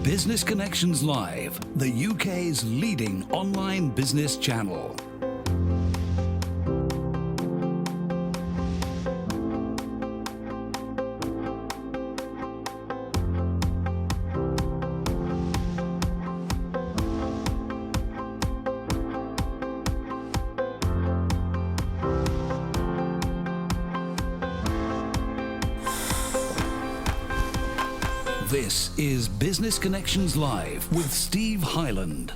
Business Connections Live, the UK's leading online business channel. This is Business Connections Live with Steve Hyland.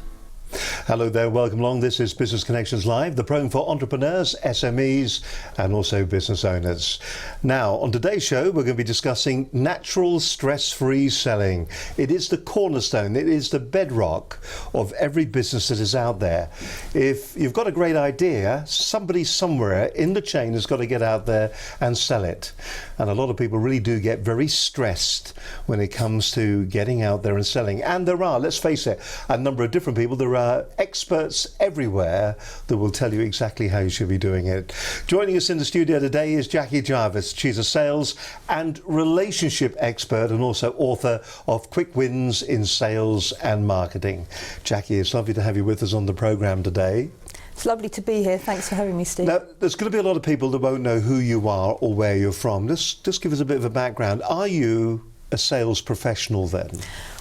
Hello there, welcome along. This is Business Connections Live, the program for entrepreneurs, SMEs and also business owners. Now, on today's show, we're going to be discussing natural stress-free selling. It is the cornerstone, it is the bedrock of every business that is out there. If you've got a great idea, somebody somewhere in the chain has got to get out there and sell it. And a lot of people really do get very stressed when it comes to getting out there and selling. And there are, let's face it, a number of different people. There are experts everywhere that will tell you exactly how you should be doing it. Joining us in the studio today is Jackie Jarvis. She's a sales and relationship expert and also author of Quick Wins in Sales and Marketing. Jackie, it's lovely to have you with us on the programme today. It's lovely to be here. Thanks for having me, Steve. Now, there's going to be a lot of people that won't know who you are or where you're from. Just give us a bit of a background. Are you a sales professional then?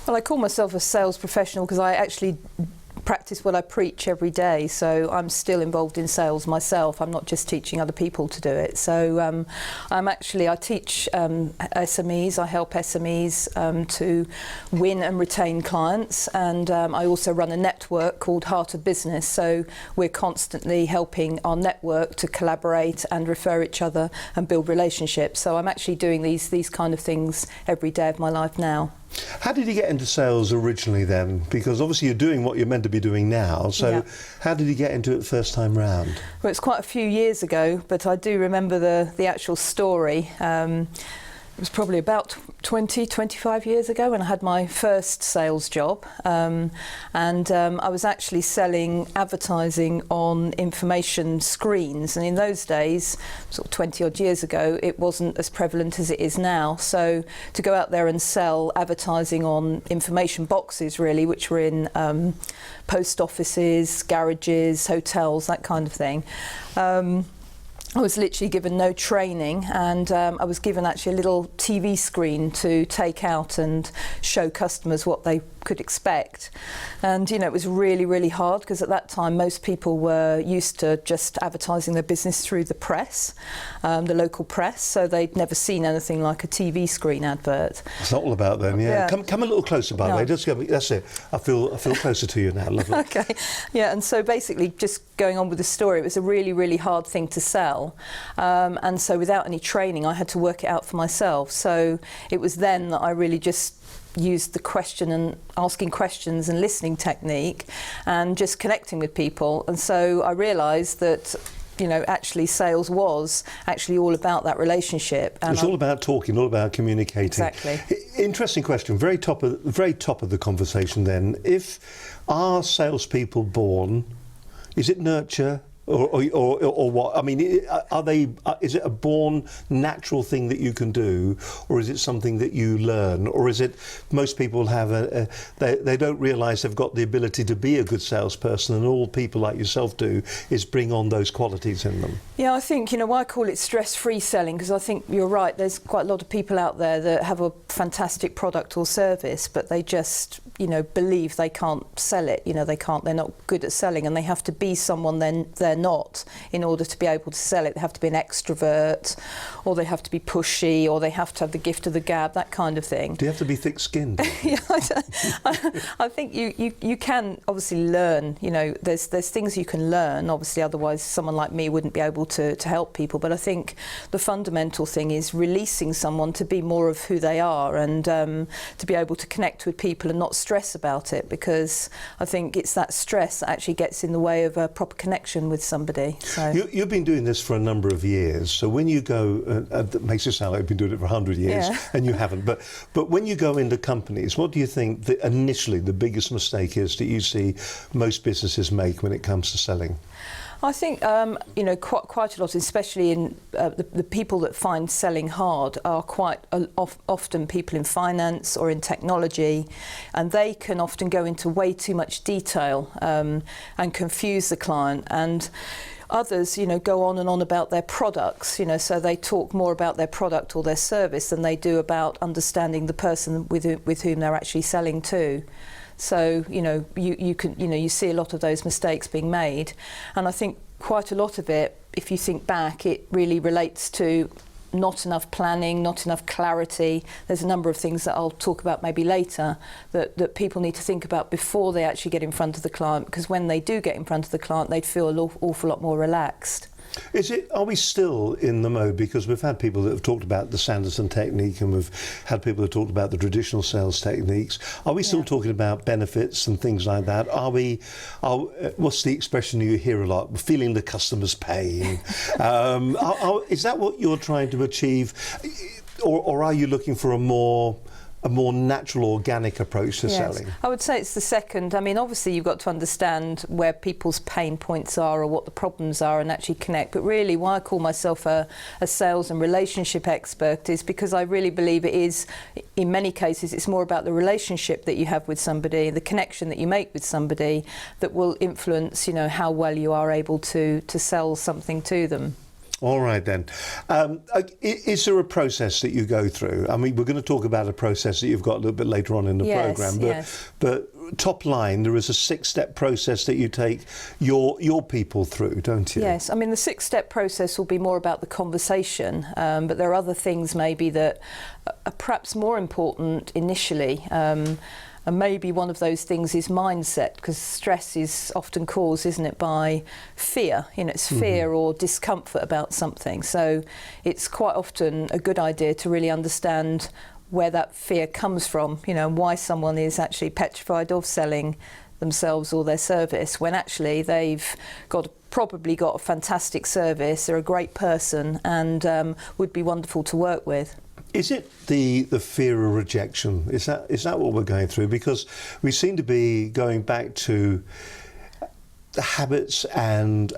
Well, I call myself a sales professional because I actually practice what I preach every day, so I'm still involved in sales myself. I'm not just teaching other people to do it. So I teach SMEs. I help SMEs to win and retain clients, and I also run a network called Heart of Business, so we're constantly helping our network to collaborate and refer each other and build relationships. So I'm actually doing these kind of things every day of my life now. How did you get into sales originally then? Because obviously you're doing what you're meant to be doing now, so yeah. How did you get into it first time round? Well, it's quite a few years ago, but I do remember the actual story. It was probably about 25 years ago when I had my first sales job, and I was actually selling advertising on information screens, and in those days, sort of 20 odd years ago, it wasn't as prevalent as it is now. So to go out there and sell advertising on information boxes really, which were in post offices, garages, hotels, that kind of thing. I was literally given no training, and I was given actually a little TV screen to take out and show customers what they could expect. And you know, it was really, really hard because at that time most people were used to just advertising their business through the press, the local press, so they'd never seen anything like a TV screen advert. It's all about them, yeah. Come a little closer, by the way. Just that's it. I feel closer to you now. Lovely. Okay, yeah. And so basically, just going on with the story, it was a really, really hard thing to sell, and so without any training, I had to work it out for myself. So it was then that I really just used the question and asking questions and listening technique and just connecting with people. And so I realised that, you know, actually sales was actually all about that relationship. And it's all about talking, all about communicating. Exactly. Interesting question. Very top of the conversation then. If are salespeople born, is it nurture? Or what? I mean, are they? Is it a born natural thing that you can do, or is it something that you learn, or is it most people have they don't realise they've got the ability to be a good salesperson, and all people like yourself do is bring on those qualities in them? Yeah, I think, you know, why I call it stress-free selling, because I think you're right. There's quite a lot of people out there that have a fantastic product or service, but they just, you know, believe they can't sell it. You know, they're not good at selling, and they have to be someone they're not in order to be able to sell it. They have to be an extrovert, or they have to be pushy, or they have to have the gift of the gab, that kind of thing. Do you have to be thick-skinned? Yeah, I think you can obviously learn. You know, there's things you can learn. Obviously, otherwise someone like me wouldn't be able to help people. But I think the fundamental thing is releasing someone to be more of who they are, and to be able to connect with people and not stress about it, because I think it's that stress that actually gets in the way of a proper connection with somebody. So you've been doing this for a number of years, so when you go, that makes it sound like you've been doing it for 100 years, yeah. And you haven't, but when you go into companies, what do you think initially the biggest mistake is that you see most businesses make when it comes to selling? I think quite a lot, especially in the people that find selling hard are quite often people in finance or in technology, and they can often go into way too much detail and confuse the client. And others, go on and on about their products, so they talk more about their product or their service than they do about understanding the person with whom they're actually selling to. So, you see a lot of those mistakes being made. And I think quite a lot of it, if you think back, it really relates to not enough planning, not enough clarity. There's a number of things that I'll talk about maybe later that people need to think about before they actually get in front of the client, because when they do get in front of the client, they'd feel an awful lot more relaxed. Are we still in the mode? Because we've had people that have talked about the Sanderson technique, and we've had people who have talked about the traditional sales techniques. Are we still talking about benefits and things like that? What's the expression you hear a lot? Feeling the customer's pain. Is that what you're trying to achieve? Or are you looking for a more natural, organic approach to selling? I would say it's the second. I mean, obviously you've got to understand where people's pain points are or what the problems are and actually connect. But really, why I call myself a sales and relationship expert is because I really believe it is, in many cases, it's more about the relationship that you have with somebody, the connection that you make with somebody that will influence, how well you are able to sell something to them. All right then. Is there a process that you go through? I mean, we're going to talk about a process that you've got a little bit later on in the programme, but top line, there is a 6-step process that you take your people through, don't you? Yes, I mean the 6-step process will be more about the conversation, but there are other things maybe that are perhaps more important initially. And maybe one of those things is mindset, because stress is often caused, isn't it, by fear. It's fear or discomfort about something. So it's quite often a good idea to really understand where that fear comes from, and why someone is actually petrified of selling themselves or their service, when actually they've probably got a fantastic service, they're a great person, and would be wonderful to work with. Is it the fear of rejection? Is that what we're going through? Because we seem to be going back to the habits, and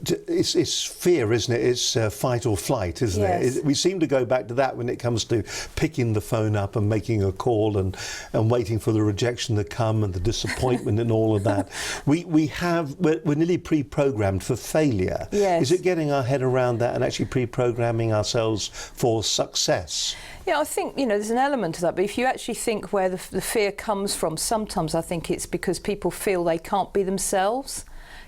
it's fear, isn't it? It's fight or flight, isn't it? We seem to go back to that when it comes to picking the phone up and making a call and waiting for the rejection to come and the disappointment and all of that. We're nearly pre-programmed for failure. Yes. Is it getting our head around that and actually pre-programming ourselves for success? Yeah, I think, there's an element to that, but if you actually think where the fear comes from, sometimes I think it's because people feel they can't be themselves.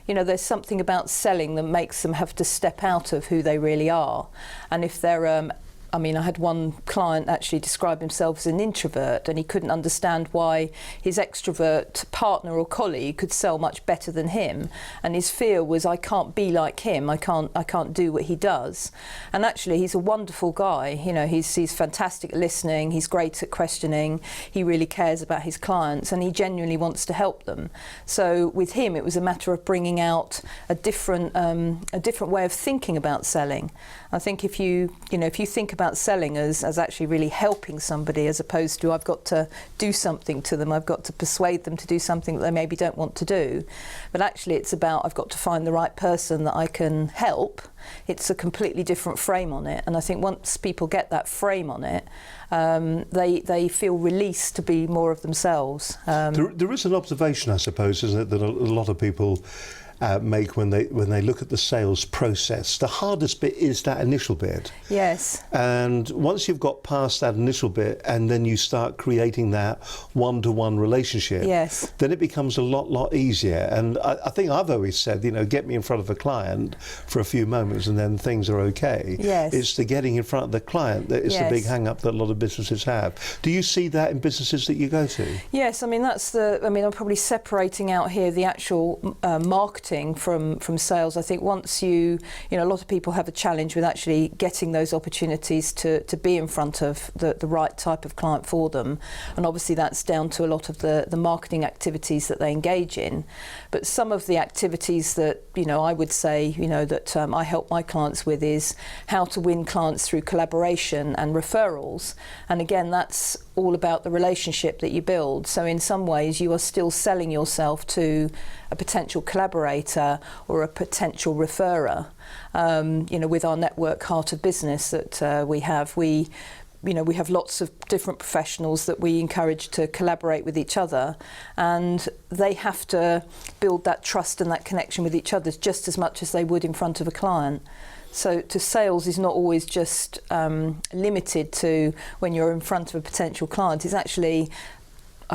There's something about selling that makes them have to step out of who they really are. And if they're I had one client actually describe himself as an introvert, and he couldn't understand why his extrovert partner or colleague could sell much better than him. And his fear was, I can't be like him. I can't do what he does. And actually, he's a wonderful guy. He's fantastic at listening. He's great at questioning. He really cares about his clients, and he genuinely wants to help them. So with him, it was a matter of bringing out a different way of thinking about selling. I think if you think about selling as actually really helping somebody, as opposed to I've got to do something to them, I've got to persuade them to do something that they maybe don't want to do, but actually it's about I've got to find the right person that I can help. It's a completely different frame on it, and I think once people get that frame on it, they feel released to be more of themselves. There is an observation, I suppose, isn't it, that a lot of people make when they look at the sales process. The hardest bit is that initial bit. Yes. And once you've got past that initial bit, and then you start creating that one-to-one relationship, yes, then it becomes a lot easier. And I think I've always said, get me in front of a client for a few moments and then things are okay. Yes. It's the getting in front of the client that is the big hang-up that a lot of businesses have. Do you see that in businesses that you go to? Yes, I'm probably separating out here the actual marketing from sales. I think once a lot of people have a challenge with actually getting those opportunities to be in front of the right type of client for them, and obviously that's down to a lot of the marketing activities that they engage in. But some of the activities that I would say that I help my clients with is how to win clients through collaboration and referrals. And again, that's all about the relationship that you build. So in some ways you are still selling yourself to a potential collaborator or a potential referrer. With our network Heart of Business that we have lots of different professionals that we encourage to collaborate with each other, and they have to build that trust and that connection with each other just as much as they would in front of a client. So to sales is not always just limited to when you're in front of a potential client. It's actually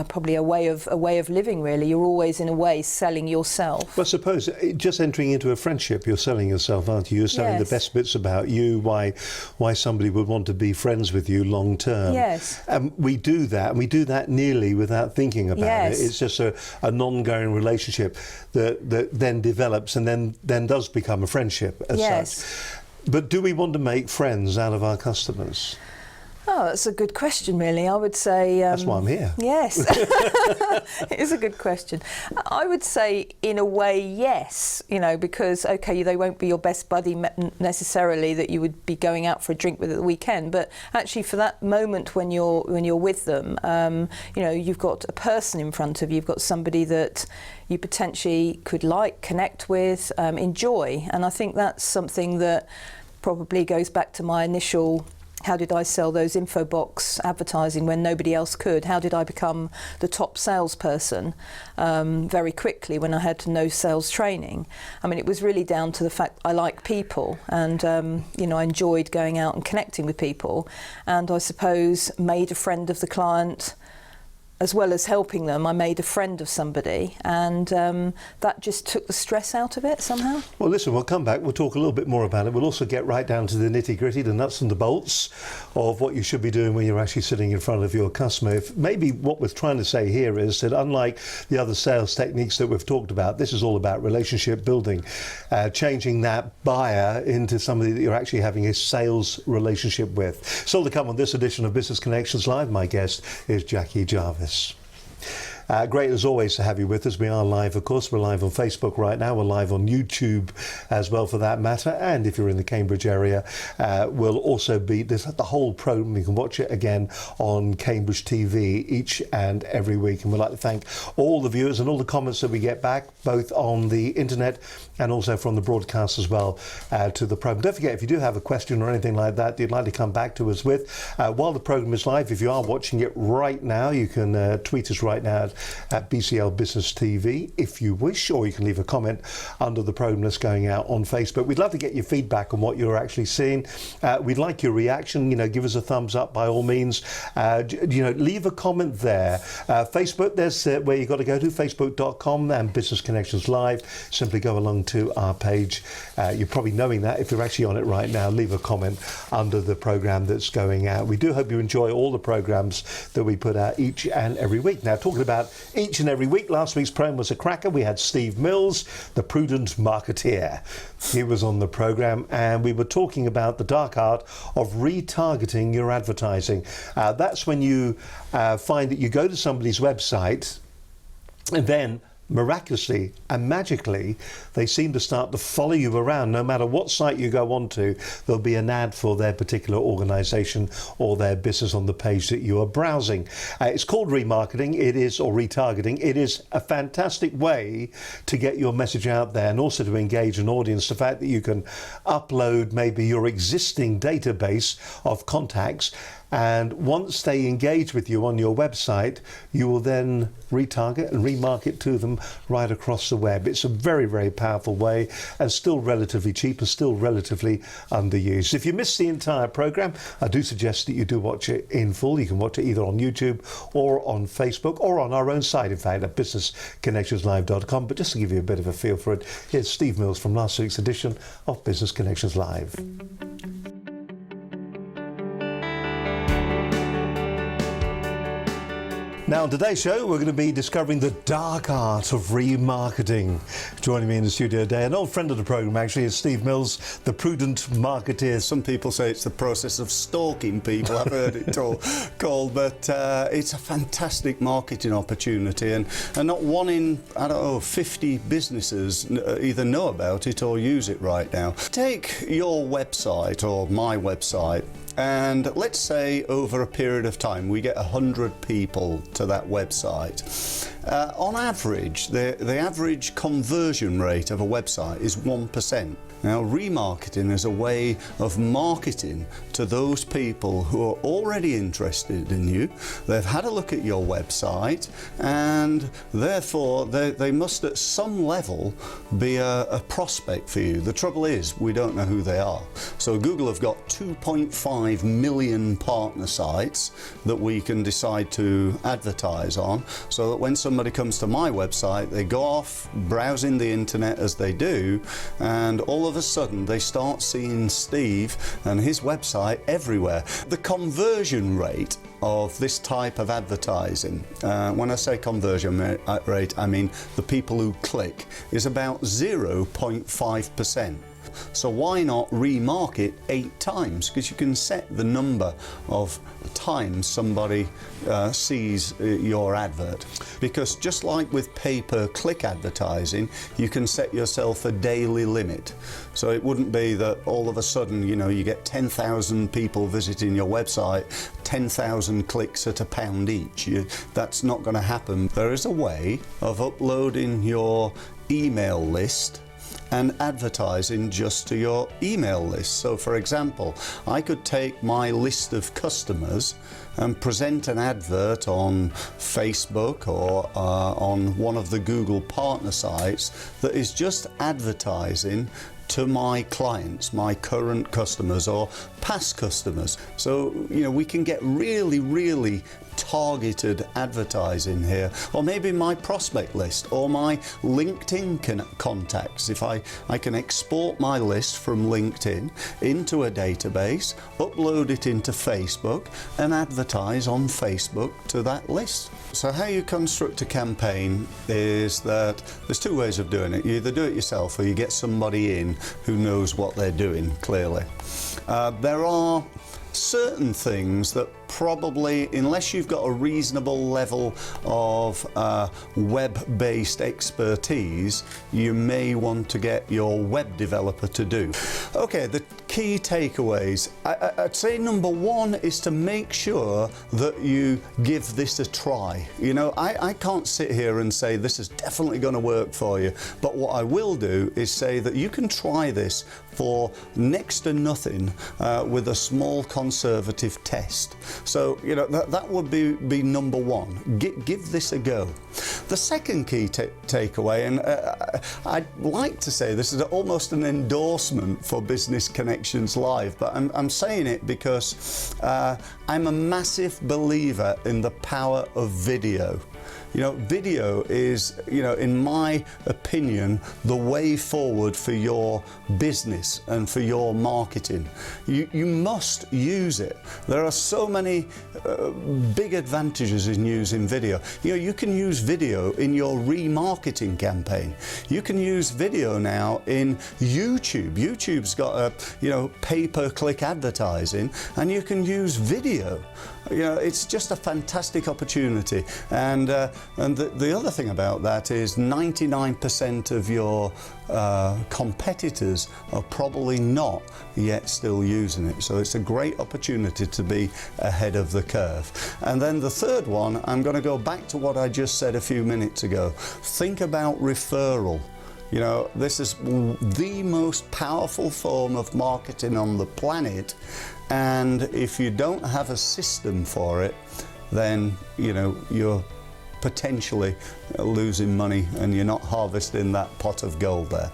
probably a way of living, really. You're always in a way selling yourself. Well, suppose just entering into a friendship, you're selling yourself, aren't you? You're selling the best bits about you, why somebody would want to be friends with you long term. Yes. We do that, and we do that nearly without thinking about it. It's just an ongoing relationship that then develops and then does become a friendship as such. But do we want to make friends out of our customers? Oh, that's a good question, really. I would say... that's why I'm here. Yes. It is a good question. I would say, in a way, yes, because, OK, they won't be your best buddy necessarily that you would be going out for a drink with at the weekend, but actually for that moment when you're with them, you've got a person in front of you, you've got somebody that you potentially could connect with, enjoy. And I think that's something that probably goes back to my initial... How did I sell those info box advertising when nobody else could? How did I become the top salesperson very quickly when I had no sales training? I mean, it was really down to the fact I like people, and I enjoyed going out and connecting with people, and I suppose made a friend of the client. As well as helping them, I made a friend of somebody, and that just took the stress out of it somehow. Well, listen, we'll come back, we'll talk a little bit more about it. We'll also get right down to the nitty-gritty, the nuts and the bolts of what you should be doing when you're actually sitting in front of your customer. If maybe what we're trying to say here is that unlike the other sales techniques that we've talked about, this is all about relationship building, changing that buyer into somebody that you're actually having a sales relationship with. So to come on this edition of Business Connections Live, my guest is Jackie Jarvis. Great as always to have you with us. We are live, of course. We're live on Facebook right now. We're live on YouTube as well, for that matter. And if you're in the Cambridge area, we'll also be the whole programme. You can watch it again on Cambridge TV each and every week. And we'd like to thank all the viewers and all the comments that we get back, both on the internet and also from the broadcast as well, to the programme. Don't forget, if you do have a question or anything like that you'd like to come back to us with while the programme is live, if you are watching it right now, you can tweet us right now at BCL Business TV if you wish, or you can leave a comment under the programme that's going out on Facebook. We'd love to get your feedback on what you're actually seeing. We'd like your reaction. Give us a thumbs up by all means. Leave a comment there. Facebook, there's where you've got to go to, facebook.com and Business Connections Live. Simply go along to our page. You're probably knowing that if you're actually on it right now. Leave a comment under the programme that's going out. We do hope you enjoy all the programmes that we put out each and every week. Now, talking about each and every week, last week's programme was a cracker. We had Steve Mills, the prudent marketeer. He was on the programme, and we were talking about the dark art of retargeting your advertising. That's when you find that you go to somebody's website and then miraculously and magically they seem to start to follow you around. No matter what site you go onto, there'll be an ad for their particular organisation or their business on the page that you are browsing. It's called remarketing, or retargeting. It is a fantastic way to get your message out there and also to engage an audience. The fact that you can upload maybe your existing database of contacts, and once they engage with you on your website, you will then retarget and remarket to them right across the web. It's a very, very powerful way, and still relatively cheap and still relatively underused. If you missed the entire programme, I do suggest that you do watch it in full. You can watch it either on YouTube or on Facebook or on our own site, in fact, at businessconnectionslive.com. But just to give you a bit of a feel for it, here's Steve Mills from last week's edition of Business Connections Live. Now, on today's show, we're going to be discovering the dark art of remarketing. Joining me in the studio today, an old friend of the programme actually, is Steve Mills, the prudent marketeer. Some people say it's the process of stalking people. I've heard it called, but it's a fantastic marketing opportunity, and not one in, 50 businesses either know about it or use it right now. Take your website or my website, and let's say over a period of time we get 100 people to that website. On average, the average conversion rate of a website is 1%. Now, remarketing is a way of marketing to those people who are already interested in you. They've had a look at your website, and therefore they must at some level be a prospect for you. The trouble is, we don't know who they are. So Google have got 2.5 million partner sites that we can decide to advertise on, so that when somebody comes to my website, they go off browsing the internet as they do, and all of a sudden they start seeing Steve and his website everywhere. The conversion rate of this type of advertising, when I say conversion rate, I mean the people who click, is about 0.5%. So why not remarket 8 times? Because you can set the number of times somebody sees your advert. Because just like with pay-per-click advertising, you can set yourself a daily limit. So it wouldn't be that all of a sudden, you know, you get 10,000 people visiting your website, 10,000 clicks at £1 each. That's not going to happen. There is a way of uploading your email list and advertising just to your email list. So for example, I could take my list of customers and present an advert on Facebook or on one of the Google partner sites that is just advertising to my clients, my current customers or past customers. So, you know, we can get really targeted advertising here, or maybe my prospect list or my LinkedIn contacts. If I can export my list from LinkedIn into a database, upload it into Facebook and advertise on Facebook to that list. So how you construct a campaign is that there's 2 ways of doing it. You either do it yourself or you get somebody in who knows what they're doing, clearly. There are certain things that probably, unless you've got a reasonable level of web-based expertise, you may want to get your web developer to do. Okay, the key takeaways. I'd say number 1 is to make sure that you give this a try. You know, I can't sit here and say this is definitely going to work for you, but what I will do is say that you can try this for next to nothing with a small conservative test. So, you know, that would be number 1. Give this a go. The second key takeaway, and I'd like to say this is almost an endorsement for Business Connections Live, but I'm saying it because I'm a massive believer in the power of video. You know, video is, you know, in my opinion, the way forward for your business and for your marketing. You must use it. There are so many big advantages in using video. You know, you can use video in your remarketing campaign. You can use video now in YouTube. YouTube's got a, you know, pay-per-click advertising, and you can use video. You know, it's just a fantastic opportunity, and the other thing about that is 99% of your competitors are probably not yet still using it, so it's a great opportunity to be ahead of the curve. And then the third one, I'm going to go back to what I just said a few minutes ago. Think about referral. You know, this is the most powerful form of marketing on the planet, and if you don't have a system for it, then, you know, you're potentially losing money and you're not harvesting that pot of gold there.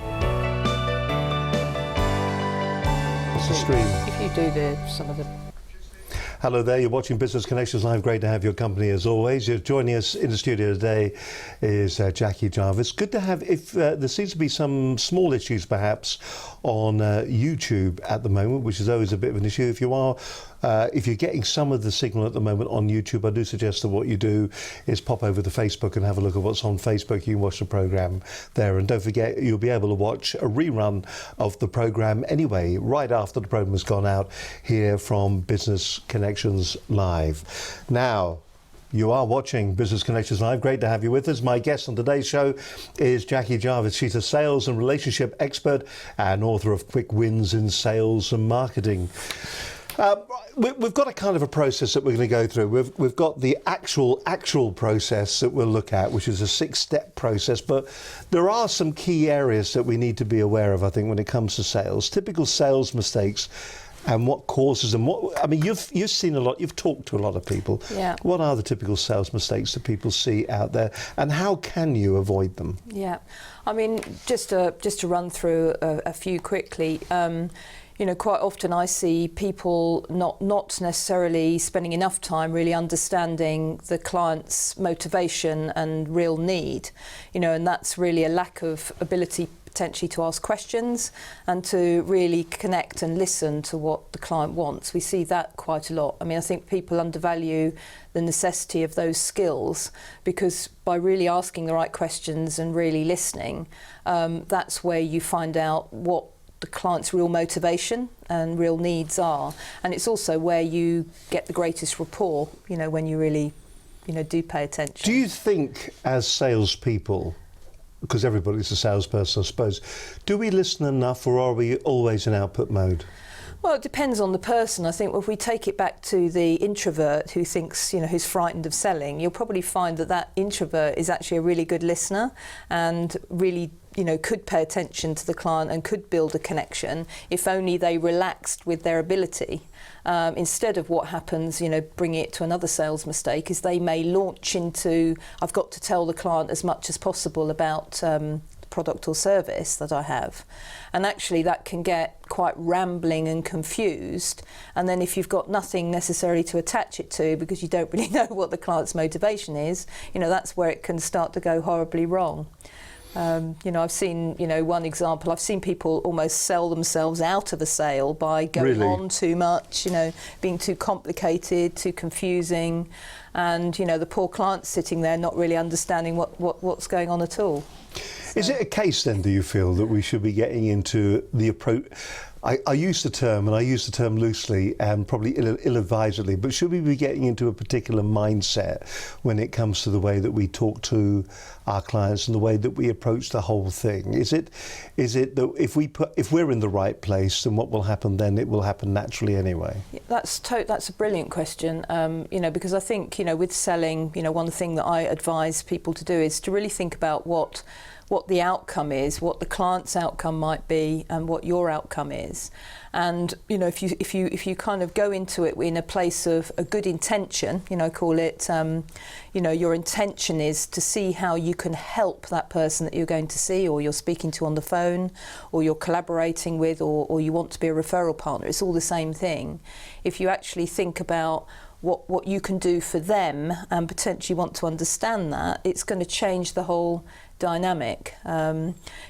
What's the stream? If you do some of the... Hello there, you're watching Business Connections Live. Great to have your company as always. You're joining us in the studio today is Jackie Jarvis. Good to have, if there seems to be some small issues perhaps on YouTube at the moment, which is always a bit of an issue. If you are, if you're getting some of the signal at the moment on YouTube, I do suggest that what you do is pop over to Facebook and have a look at what's on Facebook. You can watch the programme there, and don't forget you'll be able to watch a rerun of the programme anyway, right after the programme has gone out here from Business Connections Live. Now, you are watching Business Connections Live. Great to have you with us. My guest on today's show is Jackie Jarvis. She's a sales and relationship expert and author of Quick Wins in Sales and Marketing. We've got a kind of a process that we're going to go through. We've got the actual process that we'll look at, which is a 6-step process, but there are some key areas that we need to be aware of, I think, when it comes to sales. Typical sales mistakes and what causes them. You've seen a lot, you've talked to a lot of people. Yeah. What are the typical sales mistakes that people see out there, and how can you avoid them? Yeah, I mean, just to run through a few quickly. Quite often I see people not necessarily spending enough time really understanding the client's motivation and real need, and that's really a lack of ability potentially to ask questions and to really connect and listen to what the client wants. We see that quite a lot. I mean, I think people undervalue the necessity of those skills, because by really asking the right questions and really listening, that's where you find out what the client's real motivation and real needs are, and it's also where you get the greatest rapport, when you really do pay attention. Do you think, as salespeople, because everybody's a salesperson, I suppose, do we listen enough, or are we always in output mode? Well, it depends on the person. I think if we take it back to the introvert who thinks, who's frightened of selling, you'll probably find that introvert is actually a really good listener and really could pay attention to the client and could build a connection if only they relaxed with their ability. Instead of what happens, bringing it to another sales mistake, is they may launch into, I've got to tell the client as much as possible about the product or service that I have. And actually that can get quite rambling and confused. And then if you've got nothing necessarily to attach it to, because you don't really know what the client's motivation is, that's where it can start to go horribly wrong. I've seen, one example, I've seen people almost sell themselves out of a sale by going on too much, being too complicated, too confusing, and, the poor client sitting there not really understanding what's going on at all. So. Is it a case then, do you feel, that we should be getting into the approach? I use the term, and I use the term loosely and probably ill-advisedly, but should we be getting into a particular mindset when it comes to the way that we talk to our clients and the way that we approach the whole thing? Is it that if we're in the right place, then what will happen then? It will happen naturally anyway. Yeah, that's a brilliant question. Because I think with selling, one thing that I advise people to do is to really think about what the outcome is, what the client's outcome might be, and what your outcome is. And if you kind of go into it in a place of a good intention, call it, your intention is to see how you can help that person that you're going to see, or you're speaking to on the phone, or you're collaborating with, or you want to be a referral partner. It's all the same thing. If you actually think about what you can do for them and potentially want to understand that, it's going to change the whole dynamic.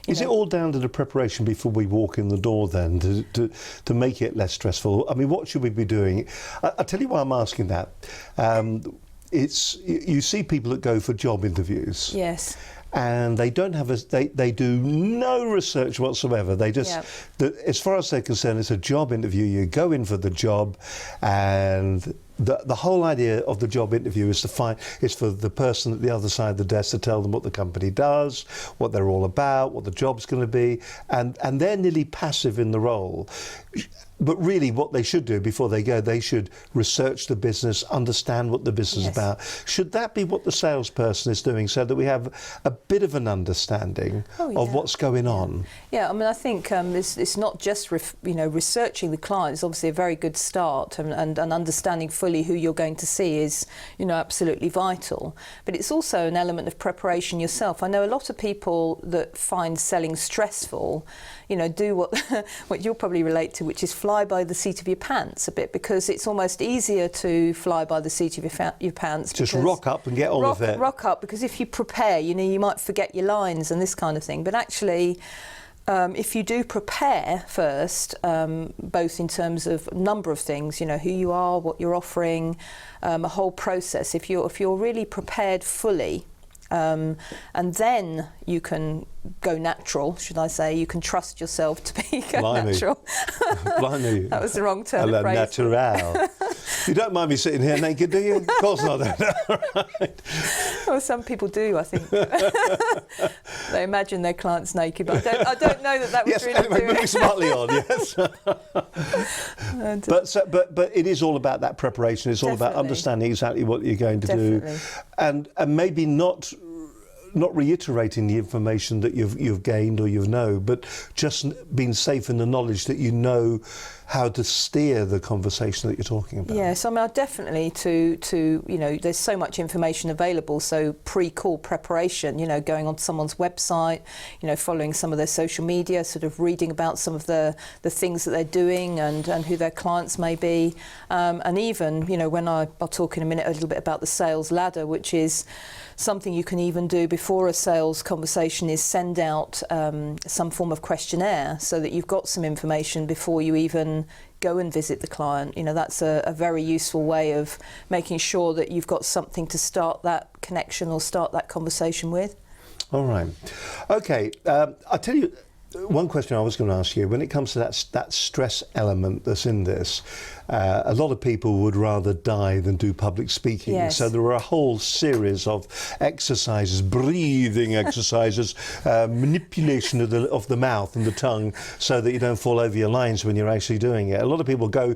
Is it all down to the preparation before we walk in the door then, to make it less stressful? I mean, what should we be doing? I'll tell you why I'm asking that. You see people that go for job interviews. Yes. And they don't have they do no research whatsoever. They just, as far as they're concerned, it's a job interview. You go in for the job, and the whole idea of the job interview is for the person at the other side of the desk to tell them what the company does, what they're all about, what the job's going to be, and they're nearly passive in the role. But really what they should do before they go, they should research the business, understand what the business is about. Should that be what the salesperson is doing, so that we have a bit of an understanding of what's going on? Yeah, I mean, I think it's not just researching the client is obviously a very good start, and understanding fully who you're going to see is absolutely vital. But it's also an element of preparation yourself. I know a lot of people that find selling stressful, do what you'll probably relate to, which is fly by the seat of your pants a bit, because it's almost easier to fly by the seat of your pants. Just rock up and get on with it. Rock up, because if you prepare, you might forget your lines and this kind of thing. But actually, if you do prepare first, both in terms of a number of things, who you are, what you're offering, a whole process. If you're really prepared fully, and then you can go natural, should I say. You can trust yourself to be natural. Blimey. That was the wrong turn of phrase. Natural. You don't mind me sitting here naked, do you? Of course not. Right. Well, some people do, I think. They imagine their clients naked, but I don't know that would Yes, really anyway, do moving it. smartly on, yes. And, But it is all about that preparation. It's all about Definitely. understanding exactly what you're going to Definitely. do, and maybe not reiterating the information that you've gained or you know, but just being safe in the knowledge that you know how to steer the conversation that you're talking about. Yes, I mean, definitely to there's so much information available, so pre-call preparation, going on someone's website, following some of their social media, sort of reading about some of the things that they're doing and who their clients may be. And even, when I'll talk in a minute a little bit about the sales ladder, which is something you can even do before a sales conversation, is send out some form of questionnaire so that you've got some information before you even go and visit the client. That's a very useful way of making sure that you've got something to start that connection or start that conversation with. All right. Okay. I'll tell you one question I was going to ask you. When it comes to that stress element that's in this, a lot of people would rather die than do public speaking. Yes. So there are a whole series of exercises, breathing exercises, manipulation of the mouth and the tongue, so that you don't fall over your lines when you're actually doing it. A lot of people go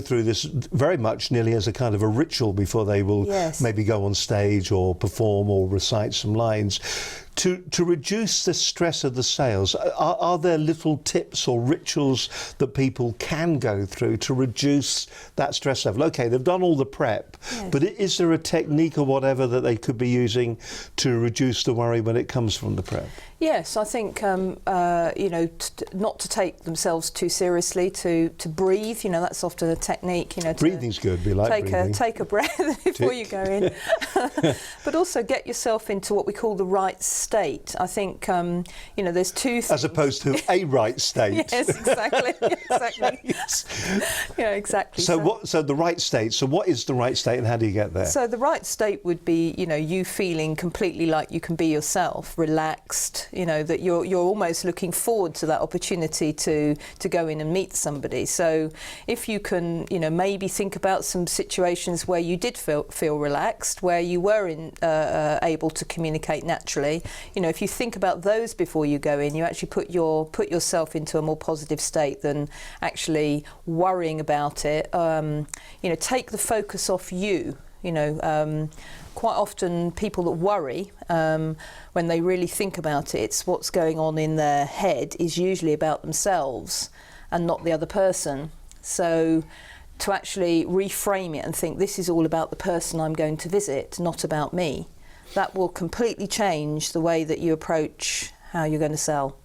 through this very much nearly as a kind of a ritual before they will Yes. maybe go on stage or perform or recite some lines. To reduce the stress of the sales, are there little tips or rituals that people can go through to reduce that stress level? Okay, they've done all the prep, Yes. but is there a technique or whatever that they could be using to reduce the worry when it comes from the prep? Yes, I think not to take themselves too seriously, to breathe. That's often a technique. Breathing's good. We like breathing. Take a breath before you go in, but also get yourself into what we call the right state. I think there's two things. As opposed to a right state. Yes, exactly, exactly. Yes. Yeah, exactly. So the right state. So what is the right state, and how do you get there? So the right state would be, you feeling completely like you can be yourself, relaxed. That you're almost looking forward to that opportunity to go in and meet somebody. So if you can, maybe think about some situations where you did feel relaxed, where you were able to communicate naturally. If you think about those before you go in, you actually put yourself into a more positive state than actually worrying about it. Take the focus off you. Quite often people that worry, when they really think about it, it's what's going on in their head is usually about themselves and not the other person. So to actually reframe it and think this is all about the person I'm going to visit, not about me, that will completely change the way that you approach how you're going to sell.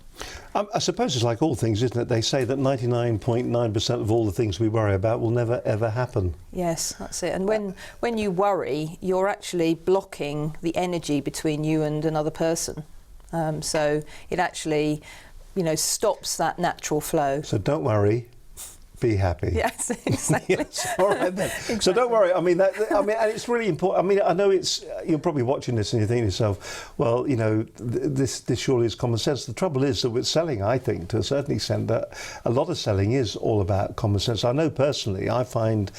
I suppose it's like all things, isn't it? They say that 99.9% of all the things we worry about will never, ever happen. Yes, that's it. And when you worry, you're actually blocking the energy between you and another person. So it actually, stops that natural flow. So don't worry. Be happy. Yes, exactly. Yes, all right then. Exactly. So don't worry. And it's really important. I know you're probably watching this and you're thinking to yourself, well, this surely is common sense. The trouble is that with selling, I think, to a certain extent, that a lot of selling is all about common sense. I know personally, I find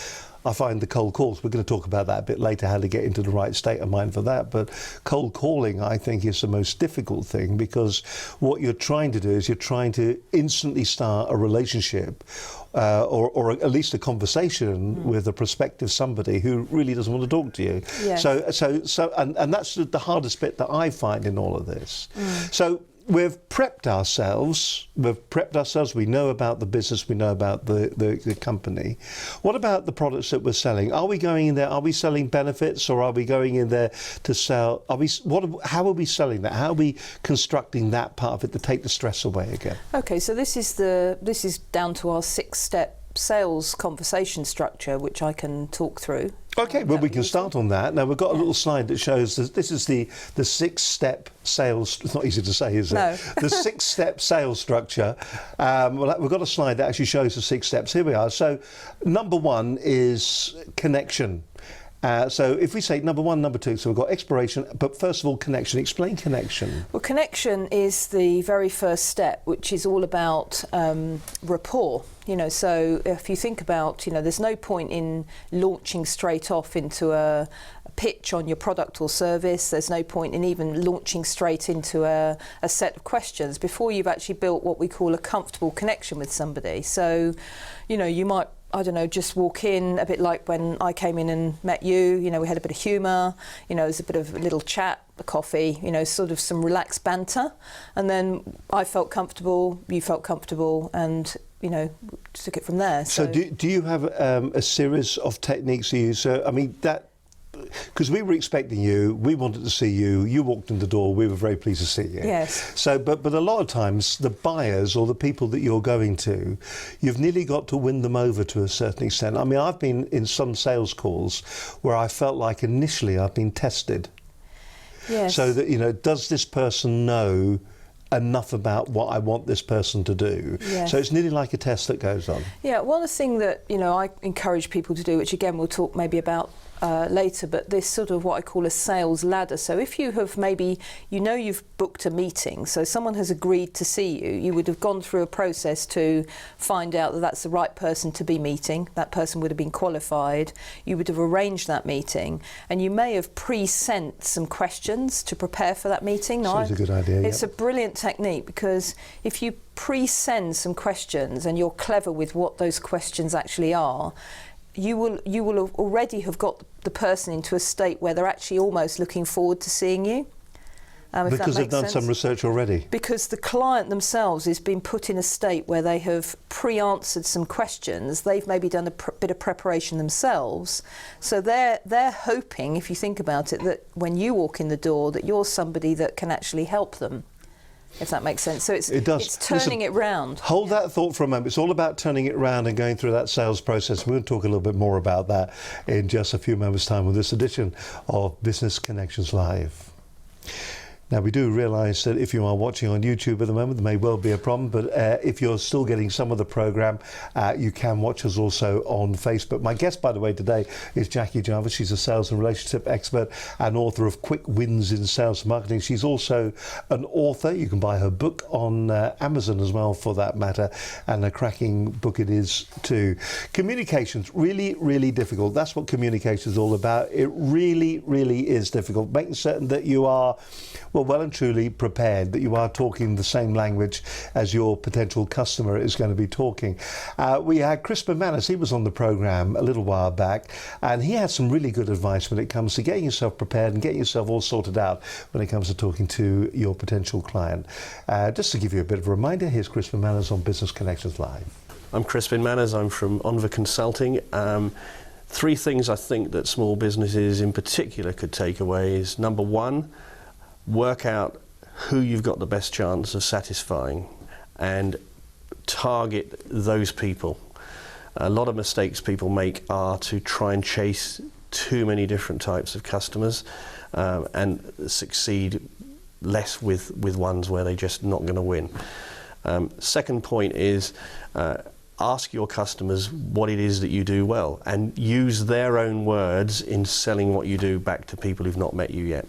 the cold calls, we're going to talk about that a bit later, how to get into the right state of mind for that, but cold calling, I think, is the most difficult thing, because what you're trying to do is you're trying to instantly start a relationship or at least a conversation with a prospective somebody who really doesn't want to talk to you. Yes. So that's the hardest bit that I find in all of this. So we've prepped ourselves, we know about the business, we know about the company. What about the products that we're selling? Are we going in there, are we selling benefits, or are we going in there to sell, how are we selling that? How are we constructing that part of it to take the stress away again? Okay, so this is down to our 6-step sales conversation structure, which I can talk through. Okay, well, we can start on that. Now, we've got a little slide that shows this is the 6-step sales. It's not easy to say, is it? No. The 6-step sales structure. We've got a slide that actually shows the 6 steps. Here we are. So, number 1 is connection. So if we say number 1, number 2, so we've got exploration, but first of all, connection. Explain connection. Well, connection is the very first step, which is all about rapport. So if you think about, there's no point in launching straight off into a pitch on your product or service. There's no point in even launching straight into a set of questions before you've actually built what we call a comfortable connection with somebody. So, you might, just walk in a bit like when I came in and met you. We had a bit of humour, there's a bit of a little chat, a coffee, sort of some relaxed banter. And then I felt comfortable, you felt comfortable, and, took it from there. So do you have a series of techniques you use? So, because we were expecting you, we wanted to see you, you walked in the door, we were very pleased to see you. Yes. So, but a lot of times the buyers or the people that you're going to, you've nearly got to win them over to a certain extent. I've been in some sales calls where I felt like initially I've been tested. Yes. So that, does this person know enough about what I want this person to do? Yes. So it's nearly like a test that goes on. Yeah, one of the things that, I encourage people to do, which again we'll talk maybe about later, but this sort of what I call a sales ladder. So if you have maybe, you've booked a meeting, so someone has agreed to see you, you would have gone through a process to find out that that's the right person to be meeting, that person would have been qualified, you would have arranged that meeting, and you may have pre-sent some questions to prepare for that meeting. So it's a good idea. It's a brilliant technique, because if you pre-send some questions and you're clever with what those questions actually are, you will already have got the person into a state where they're actually almost looking forward to seeing you. Because they've done some research already. Because the client themselves has been put in a state where they have pre-answered some questions. They've maybe done a bit of preparation themselves. So they're hoping, if you think about it, that when you walk in the door, that you're somebody that can actually help them. If that makes sense. So it's turning it round. Hold that thought for a moment. It's all about turning it round and going through that sales process. We're going to talk a little bit more about that in just a few moments' time with this edition of Business Connections Live. Now, we do realise that if you are watching on YouTube at the moment, there may well be a problem, but if you're still getting some of the programme, you can watch us also on Facebook. My guest, by the way, today is Jackie Jarvis. She's a sales and relationship expert and author of Quick Wins in Sales and Marketing. She's also an author. You can buy her book on Amazon as well, for that matter, and a cracking book it is too. Communication's really, really difficult. That's what communication is all about. It really, really is difficult. Making certain that you are well and truly prepared, that you are talking the same language as your potential customer is going to be talking. We had Chris McManus. He was on the programme a little while back, and he had some really good advice when it comes to getting yourself prepared and getting yourself all sorted out when it comes to talking to your potential client. Just to give you a bit of a reminder, here's Chris McManus on Business Connections Live. I'm Chris McManus. I'm from Onva Consulting. Three things I think that small businesses in particular could take away is, number one, work out who you've got the best chance of satisfying and target those people. A lot of mistakes people make are to try and chase too many different types of customers and succeed less with ones where they're just not going to win. Second point is ask your customers what it is that you do well and use their own words in selling what you do back to people who've not met you yet.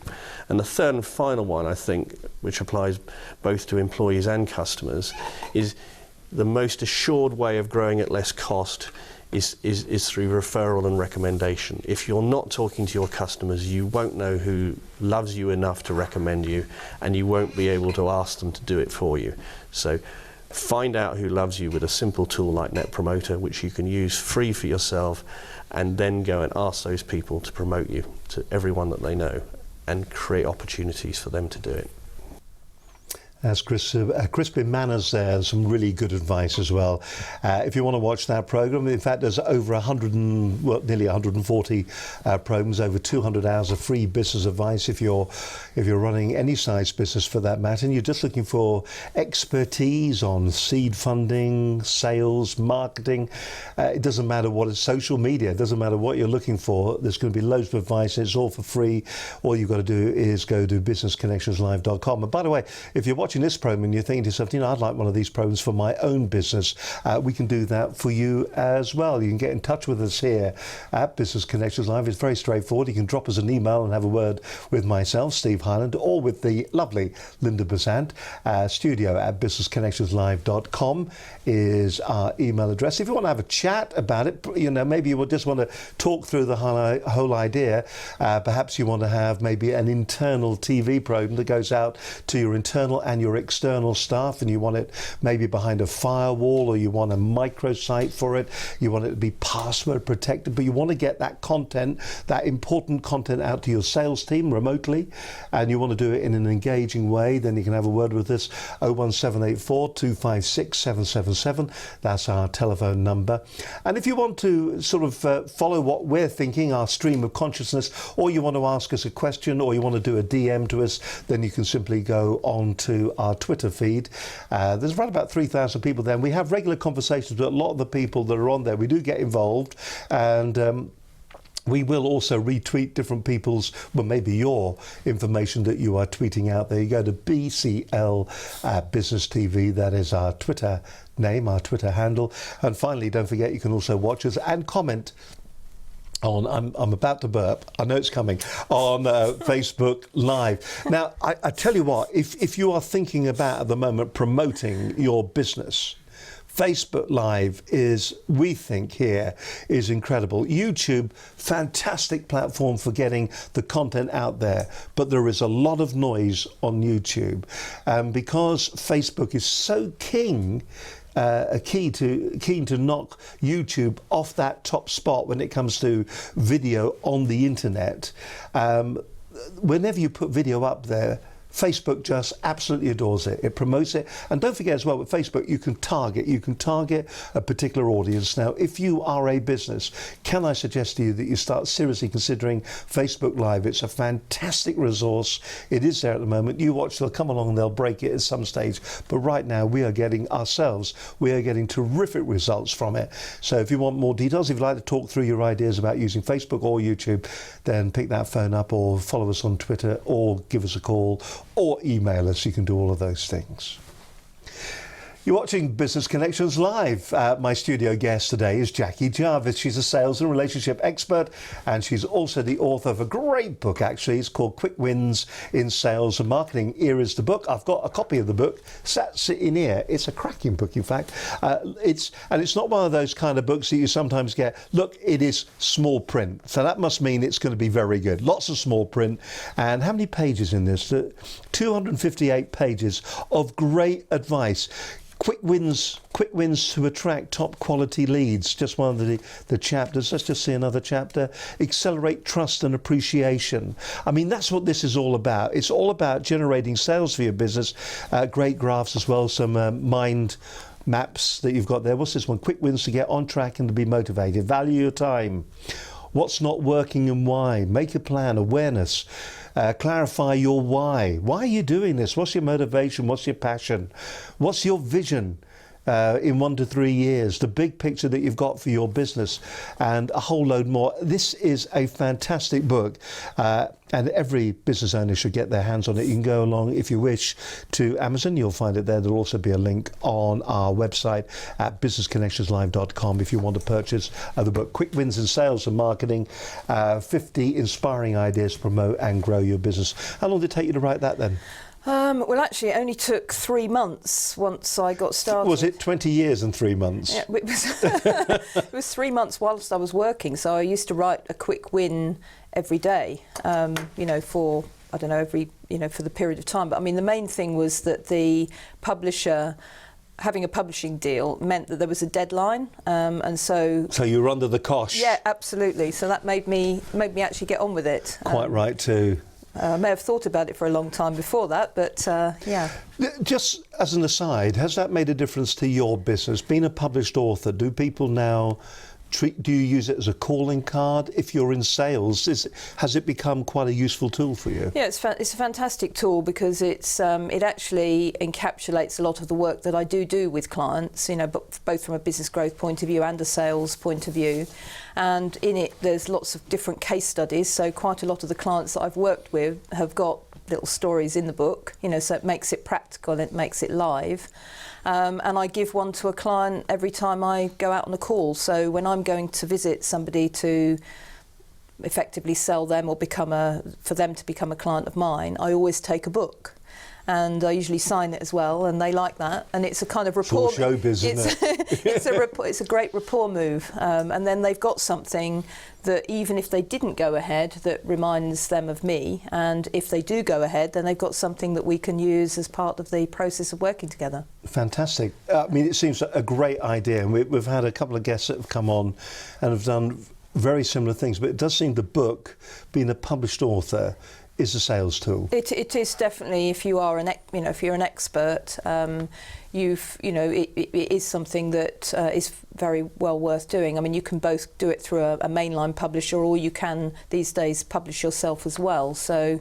And the third and final one, I think, which applies both to employees and customers, is the most assured way of growing at less cost is through referral and recommendation. If you're not talking to your customers, you won't know who loves you enough to recommend you, and you won't be able to ask them to do it for you. So find out who loves you with a simple tool like Net Promoter, which you can use free for yourself, and then go and ask those people to promote you to everyone that they know and create opportunities for them to do it. That's Chris McManus there, some really good advice as well. If you want to watch that programme, in fact, there's over nearly 140 programmes, over 200 hours of free business advice if you're running any size business for that matter, and you're just looking for expertise on seed funding, sales, marketing. It doesn't matter what it's social media, it doesn't matter what you're looking for. There's going to be loads of advice. It's all for free. All you've got to do is go to businessconnectionslive.com. And by the way, if you're watching watching this program and you're thinking to yourself, I'd like one of these programs for my own business, we can do that for you as well. You can get in touch with us here at Business Connections Live. It's very straightforward. You can drop us an email and have a word with myself, Steve Highland, or with the lovely Linda Besant. Studio at businessconnectionslive.com is our email address. If you want to have a chat about it, maybe you just want to talk through the whole idea. Perhaps you want to have maybe an internal TV program that goes out to your internal and your external staff, and you want it maybe behind a firewall, or you want a microsite for it, you want it to be password protected, but you want to get that content, that important content, out to your sales team remotely, and you want to do it in an engaging way, then you can have a word with us. 01784 256 777, that's our telephone number. And if you want to sort of follow what we're thinking, our stream of consciousness, or you want to ask us a question, or you want to do a DM to us, then you can simply go on to our Twitter feed. There's around about 3,000 people there, and we have regular conversations with a lot of the people that are on there. We do get involved, and we will also retweet different people's, well, maybe your information that you are tweeting out there. You go to BCL Business TV, that is our Twitter name, our Twitter handle. And finally, don't forget, you can also watch us and comment on, I'm about to burp, I know it's coming, on Facebook Live. Now, I tell you what, if you are thinking about at the moment promoting your business, Facebook Live is, we think here, is incredible. YouTube, fantastic platform for getting the content out there, but there is a lot of noise on YouTube. Because Facebook is so keen to knock YouTube off that top spot when it comes to video on the internet. Whenever you put video up there, Facebook just absolutely adores it. It promotes it. And don't forget as well, with Facebook, you can target a particular audience. Now, if you are a business, can I suggest to you that you start seriously considering Facebook Live? It's a fantastic resource. It is there at the moment. You watch, they'll come along and they'll break it at some stage. But right now, we are getting terrific results from it. So if you want more details, if you'd like to talk through your ideas about using Facebook or YouTube, then pick that phone up or follow us on Twitter or give us a call or email us. You can do all of those things. You're watching Business Connections Live. My studio guest today is Jackie Jarvis. She's a sales and relationship expert, and she's also the author of a great book, actually. It's called Quick Wins in Sales and Marketing. Here is the book. I've got a copy of the book sitting here. It's a cracking book, in fact. It's not one of those kind of books that you sometimes get. Look, it is small print, so that must mean it's going to be very good. Lots of small print. And how many pages in this? 258 pages of great advice. Quick wins to attract top quality leads. Just one of the chapters. Let's just see another chapter. Accelerate trust and appreciation. I mean, that's what this is all about. It's all about generating sales for your business. Great graphs as well, some mind maps that you've got there. What's this one? Quick wins to get on track and to be motivated. Value your time. What's not working and why? Make a plan. Awareness. Clarify your why. Why are you doing this? What's your motivation? What's your passion? What's your vision in 1 to 3 years? The big picture that you've got for your business, and a whole load more. This is a fantastic book, and every business owner should get their hands on it. You can go along, if you wish, to Amazon. You'll find it there. There'll also be a link on our website at businessconnectionslive.com if you want to purchase the book, Quick Wins in Sales and Marketing, 50 Inspiring Ideas to Promote and Grow Your Business. How long did it take you to write that then? Well, actually, it only took 3 months once I got started. Was it 20 years and 3 months? Yeah, it was, it was 3 months whilst I was working. So I used to write a quick win every day, for, I don't know, for the period of time. But I mean, the main thing was that the publisher, having a publishing deal, meant that there was a deadline, and so you were under the cosh. Yeah, absolutely. So that made me actually get on with it. Quite right too. I may have thought about it for a long time before that, but yeah. Just as an aside, has that made a difference to your business? Being a published author, do people now do you use it as a calling card? If you're in sales, has it become quite a useful tool for you? Yeah, it's a fantastic tool because it actually encapsulates a lot of the work that I do with clients, both from a business growth point of view and a sales point of view. And in it, there's lots of different case studies. So quite a lot of the clients that I've worked with have got little stories in the book, so it makes it practical, it makes it live. And I give one to a client every time I go out on a call. So when I'm going to visit somebody to effectively sell them or for them to become a client of mine, I always take a book. And I usually sign it as well, and they like that. And it's a kind of rapport. It's all showbiz, isn't it? It's a great rapport move. And then they've got something that even if they didn't go ahead, that reminds them of me. And if they do go ahead, then they've got something that we can use as part of the process of working together. Fantastic. I mean, it seems a great idea. And we've had a couple of guests that have come on and have done very similar things. But it does seem the book, being a published author, is a sales tool. It is definitely, if you are if you're an expert, it is something that is very well worth doing. I mean, you can both do it through a mainline publisher, or you can these days publish yourself as well. So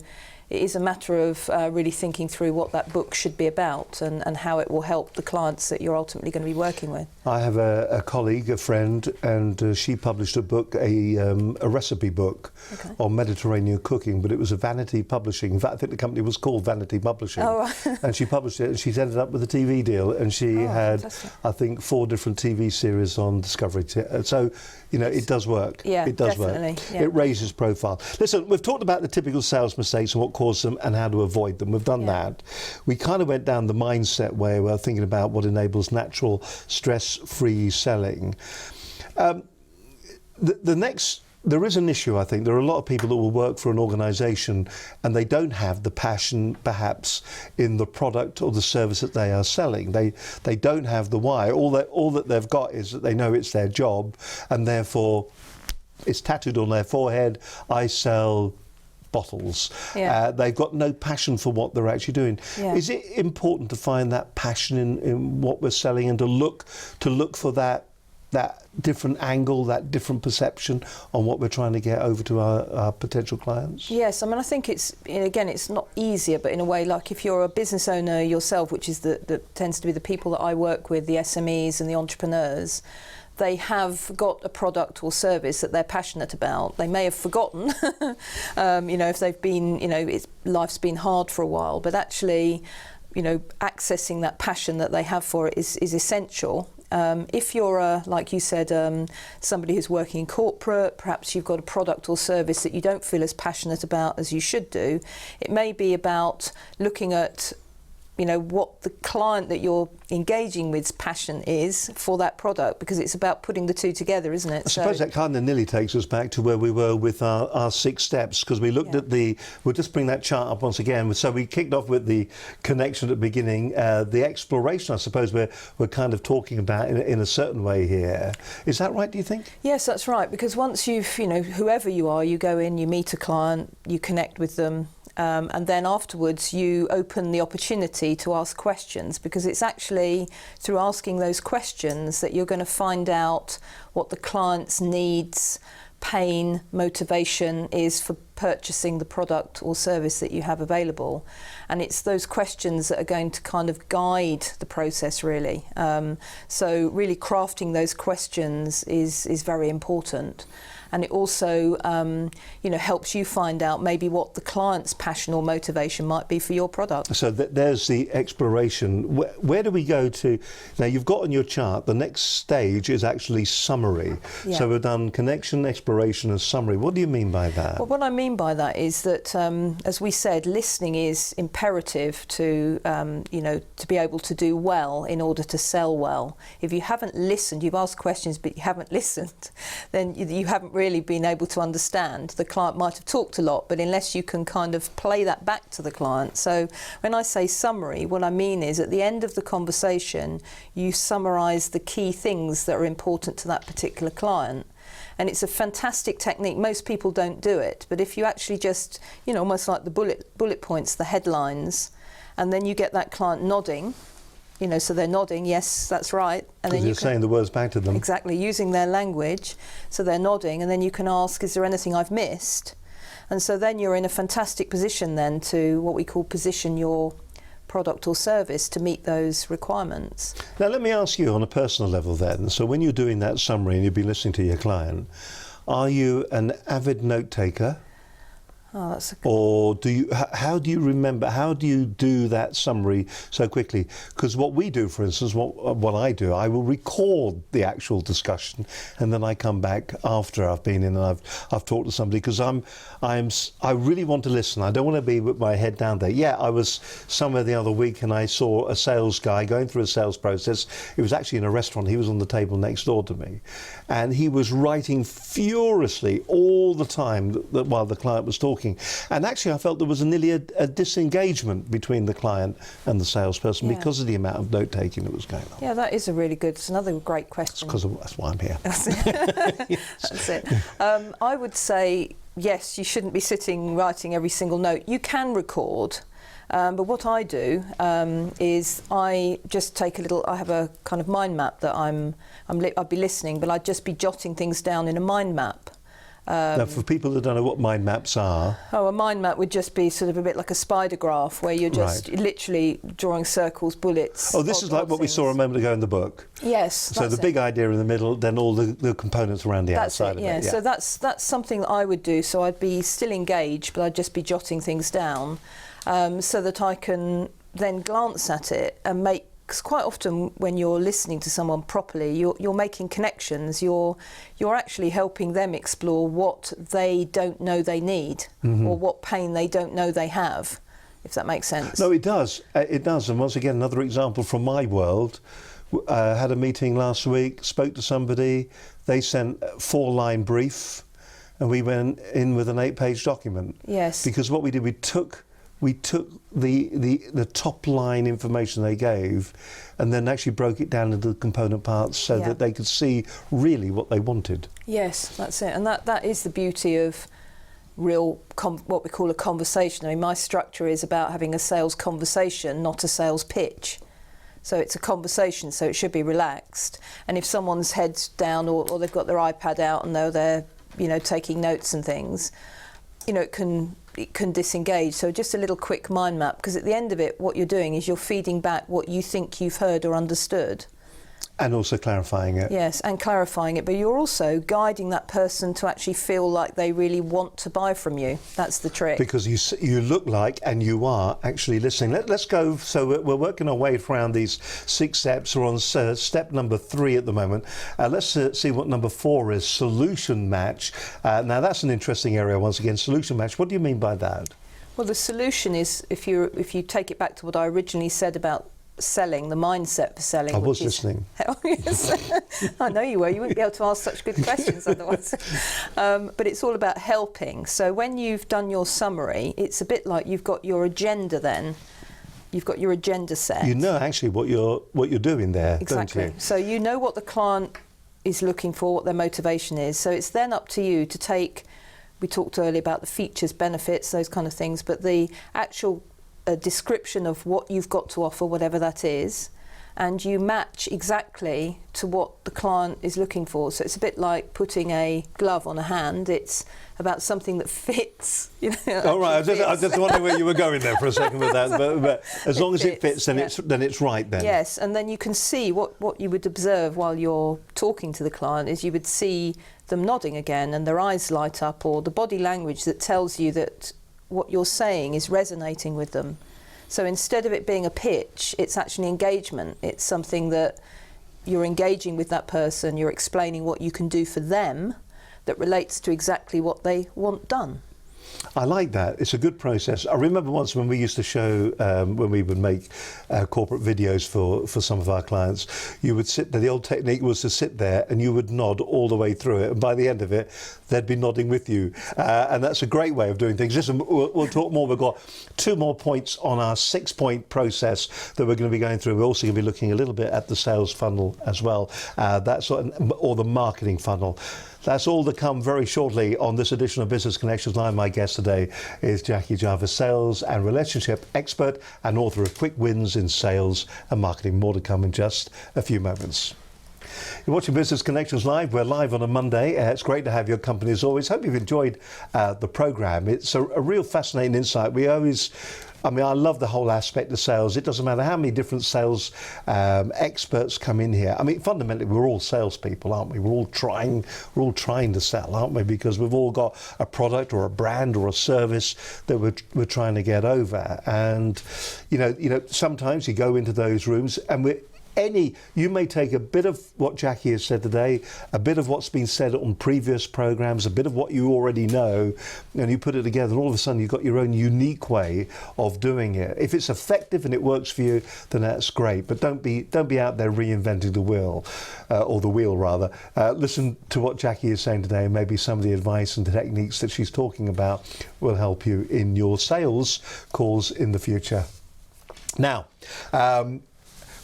it is a matter of really thinking through what that book should be about and how it will help the clients that you're ultimately going to be working with. I have a colleague, a friend, and she published a book, a recipe book on Mediterranean cooking, but it was a Vanity Publishing. In fact, I think the company was called Vanity Publishing. Oh, right. And she published it, and she's ended up with a TV deal, and she had, fantastic. I think, 4 different TV series on Discovery. So, it does work. Yeah, it does definitely. work. Yeah. It raises profile. Listen, we've talked about the typical sales mistakes and what cause them and how to avoid them. We've done that. We kind of went down the mindset way. We're thinking about what enables natural, stress-free selling. There is an issue, I think. There are a lot of people that will work for an organisation and they don't have the passion, perhaps, in the product or the service that they are selling. They don't have the why. All that they've got is that they know it's their job, and therefore it's tattooed on their forehead, I sell bottles. They've got no passion for what they're actually doing. Is it important to find that passion in what we're selling and to look for that different angle, that different perception on what we're trying to get over to our potential clients? Yes, I mean, I think it's not easier, but in a way, like if you're a business owner yourself, which is that tends to be the people that I work with, the SMEs and the entrepreneurs, they have got a product or service that they're passionate about. They may have forgotten, if they've been, life's been hard for a while, but actually, accessing that passion that they have for it is essential. If you're, like you said, somebody who's working in corporate, perhaps you've got a product or service that you don't feel as passionate about as you should do, it may be about looking at what the client that you're engaging with's passion is for that product, because it's about putting the two together, isn't it? I suppose that kind of nearly takes us back to where we were with our 6 steps, because we looked at we'll just bring that chart up once again. So we kicked off with the connection at the beginning, the exploration, I suppose we're kind of talking about in a certain way here. Is that right, do you think? Yes, that's right, because once you've, whoever you are, you go in, you meet a client, you connect with them, and then afterwards you open the opportunity to ask questions, because it's actually through asking those questions that you're going to find out what the client's needs, pain, motivation is for purchasing the product or service that you have available. And it's those questions that are going to kind of guide the process, really. So really crafting those questions is very important. And it also, helps you find out maybe what the client's passion or motivation might be for your product. So there's the exploration. Where do we go to? Now, you've got on your chart, the next stage is actually summary. Yeah. So we've done connection, exploration and summary. What do you mean by that? Well, what I mean by that is that, as we said, listening is imperative to, to be able to do well in order to sell well. If you haven't listened, you've asked questions but you haven't listened, then you haven't really been able to understand. The client might have talked a lot, but unless you can kind of play that back to the client. So when I say summary, what I mean is at the end of the conversation, you summarise the key things that are important to that particular client. And it's a fantastic technique. Most people don't do it, but if you actually just, almost like the bullet points, the headlines, and then you get that client nodding, so they're nodding, yes, that's right. And then you're saying the words back to them. Exactly, using their language. So they're nodding, and then you can ask, is there anything I've missed? And so then you're in a fantastic position then to what we call position your product or service to meet those requirements. Now let me ask you on a personal level then, so when you're doing that summary and you've been listening to your client, are you an avid note taker? Oh, that's a good. Or do you? How do you remember? How do you do that summary so quickly? Because what we do, for instance, what I do, I will record the actual discussion, and then I come back after I've been in and I've talked to somebody, because I really want to listen. I don't want to be with my head down there. Yeah, I was somewhere the other week and I saw a sales guy going through a sales process. It was actually in a restaurant. He was on the table next door to me, and he was writing furiously all the time while the client was talking. And actually I felt there was nearly a disengagement between the client and the salesperson, Yeah. because of the amount of note taking that was going on. Yeah, that is it's another great question. That's why I'm here. That's it. I would say, yes, you shouldn't be sitting writing every single note. You can record, but what I do is I just take I have a kind of mind map that I'd be listening, but I'd just be jotting things down in a mind map. Now, for people that don't know what mind maps are, a mind map would just be sort of a bit like a spider graph, where you're just literally drawing circles, bullets. oh, this is like what we saw a moment ago in the book. Yes. So the big idea in the middle, then all the components around the outside of it. Yeah. So that's something that I would do. So I'd be still engaged, but I'd just be jotting things down, so that I can then glance at it and make. Because quite often when you're listening to someone properly, you're making connections. You're actually helping them explore what they don't know they need, or what pain they don't know they have, if that makes sense. No, it does. It does. And once again, another example from my world. Had a meeting last week, spoke to somebody. They sent a 4-line brief, and we went in with an 8-page document. Yes. Because what we did, we took the top line information they gave, and then actually broke it down into the component parts, so that they could see really what they wanted. Yes, that's it. And that is the beauty of real what we call a conversation. I mean, my structure is about having a sales conversation, not a sales pitch. So it's a conversation, so it should be relaxed. And if someone's head's down, or they've got their iPad out and they're taking notes and things, it can disengage. So just a little quick mind map, because at the end of it, what you're doing is you're feeding back what you think you've heard or understood. And also clarifying it. Yes, and clarifying it, but you're also guiding that person to actually feel like they really want to buy from you. That's the trick. Because you look like, and you are actually listening. Let's go. So we're working our way around these 6 steps. We're on step number 3 at the moment. Let's see what number 4 is. Solution match. Now that's an interesting area once again. Solution match. What do you mean by that? Well, the solution is, if you take it back to what I originally said about selling, the mindset for selling. I was listening. Oh, yes. I know you were. You wouldn't be able to ask such good questions otherwise. But it's all about helping. So when you've done your summary, it's a bit like you've got your agenda then. You've got your agenda set. You know actually what you're doing there, exactly. don't you? So you know what the client is looking for, what their motivation is. So it's then up to you to take, we talked earlier about the features, benefits, those kind of things, but the actual a description of what you've got to offer, whatever that is, and you match exactly to what the client is looking for. So it's a bit like putting a glove on a hand. It's about something that fits. Oh, right. I was just wondering where you were going there for a second with that. But as long as it fits, then it's right then. Yes, and then you can see what you would observe while you're talking to the client is you would see them nodding again and their eyes light up, or the body language that tells you that what you're saying is resonating with them. So instead of it being a pitch, it's actually engagement. It's something that you're engaging with that person, you're explaining what you can do for them that relates to exactly what they want done. I like that. It's a good process. I remember once when we used to show, when we would make corporate videos for some of our clients, you would sit there, the old technique was to sit there and you would nod all the way through it, and by the end of it they'd be nodding with you, and that's a great way of doing things. Listen, we'll talk more. We've got 2 more points on our 6-point process that we're going to be going through. We're also going to be looking a little bit at the sales funnel as well, or the marketing funnel. That's all to come very shortly on this edition of Business Connections Live. My guest today is Jackie Jarvis, sales and relationship expert and author of Quick Wins in Sales and Marketing. More to come in just a few moments. You're watching Business Connections Live. We're live on a Monday. It's great to have your company as always. Hope you've enjoyed the programme. It's a real fascinating insight. I love the whole aspect of sales. It doesn't matter how many different sales experts come in here. I mean, fundamentally, we're all salespeople, aren't we? We're all trying to sell, aren't we? Because we've all got a product or a brand or a service that we're trying to get over. And sometimes you go into those rooms and you may take a bit of what Jackie has said today, a bit of what's been said on previous programmes, a bit of what you already know, and you put it together, and all of a sudden you've got your own unique way of doing it. If it's effective and it works for you, then that's great. But don't be out there reinventing the wheel, or the wheel rather. Listen to what Jackie is saying today, and maybe some of the advice and the techniques that she's talking about will help you in your sales calls in the future. Now,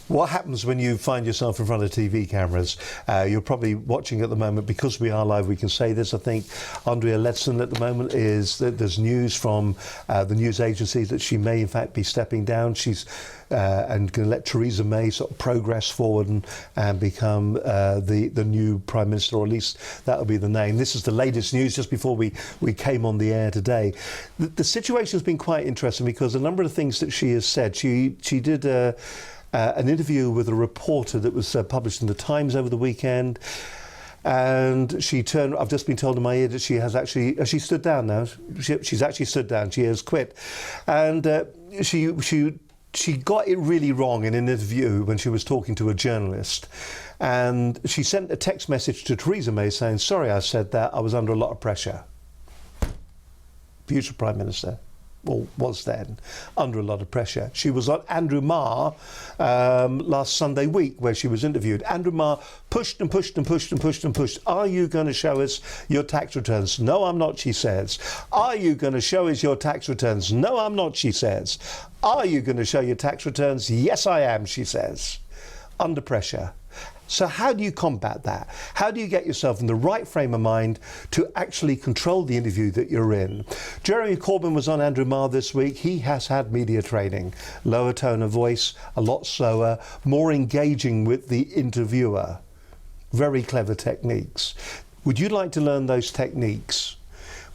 what happens when you find yourself in front of TV cameras? You're probably watching at the moment, because we are live, we can say this. I think Andrea Letson at the moment is that there's news from the news agency that she may in fact be stepping down. She's and going to let Theresa May sort of progress forward and become the new Prime Minister, or at least that will be the name. This is the latest news just before we came on the air today. The situation has been quite interesting because a number of things that she has said. She did an interview with a reporter that was published in the Times over the weekend, and I've just been told in my ear that she has she stood down now. She's actually stood down. She has quit, and she got it really wrong in an interview when she was talking to a journalist, and she sent a text message to Theresa May saying, "Sorry, I said that. I was under a lot of pressure." Future Prime Minister. Or was then under a lot of pressure. She was on Andrew Marr last Sunday week, where she was interviewed. Andrew Marr pushed and pushed and pushed and pushed and pushed. "Are you going to show us your tax returns?" "No, I'm not," she says. "Are you going to show us your tax returns?" "No, I'm not," she says. "Are you going to show your tax returns?" "Yes, I am," she says. Under pressure. So how do you combat that? How do you get yourself in the right frame of mind to actually control the interview that you're in? Jeremy Corbyn was on Andrew Marr this week. He has had media training. Lower tone of voice, a lot slower, more engaging with the interviewer. Very clever techniques. Would you like to learn those techniques?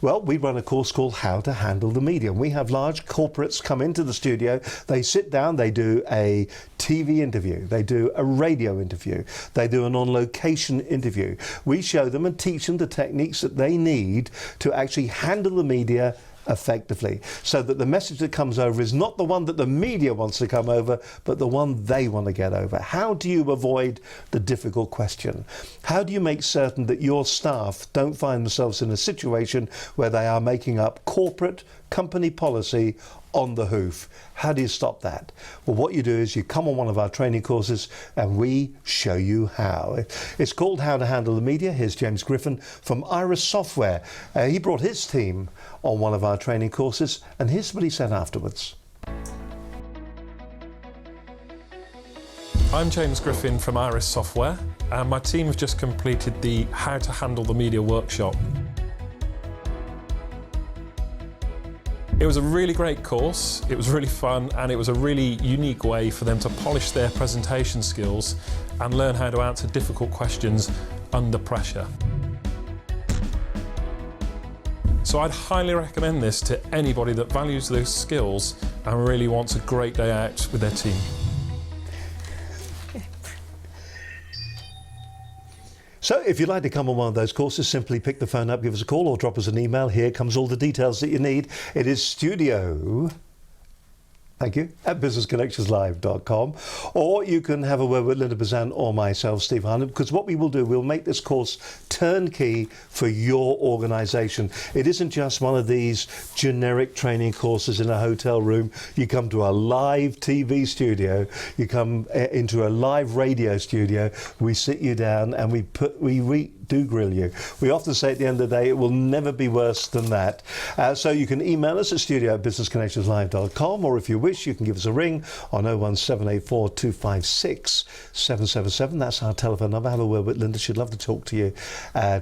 Well, we run a course called How to Handle the Media. We have large corporates come into the studio, they sit down, they do a TV interview, they do a radio interview, they do an on-location interview. We show them and teach them the techniques that they need to actually handle the media effectively, so that the message that comes over is not the one that the media wants to come over, but the one they want to get over. How do you avoid the difficult question? How do you make certain that your staff don't find themselves in a situation where they are making up corporate company policy on the hoof? How do you stop that? Well, what you do is you come on one of our training courses and we show you how. It's called How to Handle the Media. Here's James Griffin from Iris Software. He brought his team on one of our training courses, and here's what he said afterwards. I'm James Griffin from Iris Software, and my team have just completed the How to Handle the Media workshop. It was a really great course, it was really fun, and it was a really unique way for them to polish their presentation skills and learn how to answer difficult questions under pressure. So I'd highly recommend this to anybody that values those skills and really wants a great day out with their team. So if you'd like to come on one of those courses, simply pick the phone up, give us a call, or drop us an email. Here comes all the details that you need. It is studio, thank you, at businessconnectionslive.com, or you can have a word with Linda Bazan or myself, Steve Harnham, because what we will do, we'll make this course turnkey for your organisation. It isn't just one of these generic training courses in a hotel room. You come to a live TV studio, you come into a live radio studio, we sit you down and we do grill you. We often say at the end of the day, it will never be worse than that. So you can email us at studio@businessconnectionslive.com, or if you wish, you can give us a ring on 01784 256 777. That's our telephone number. Have a word with Linda. She'd love to talk to you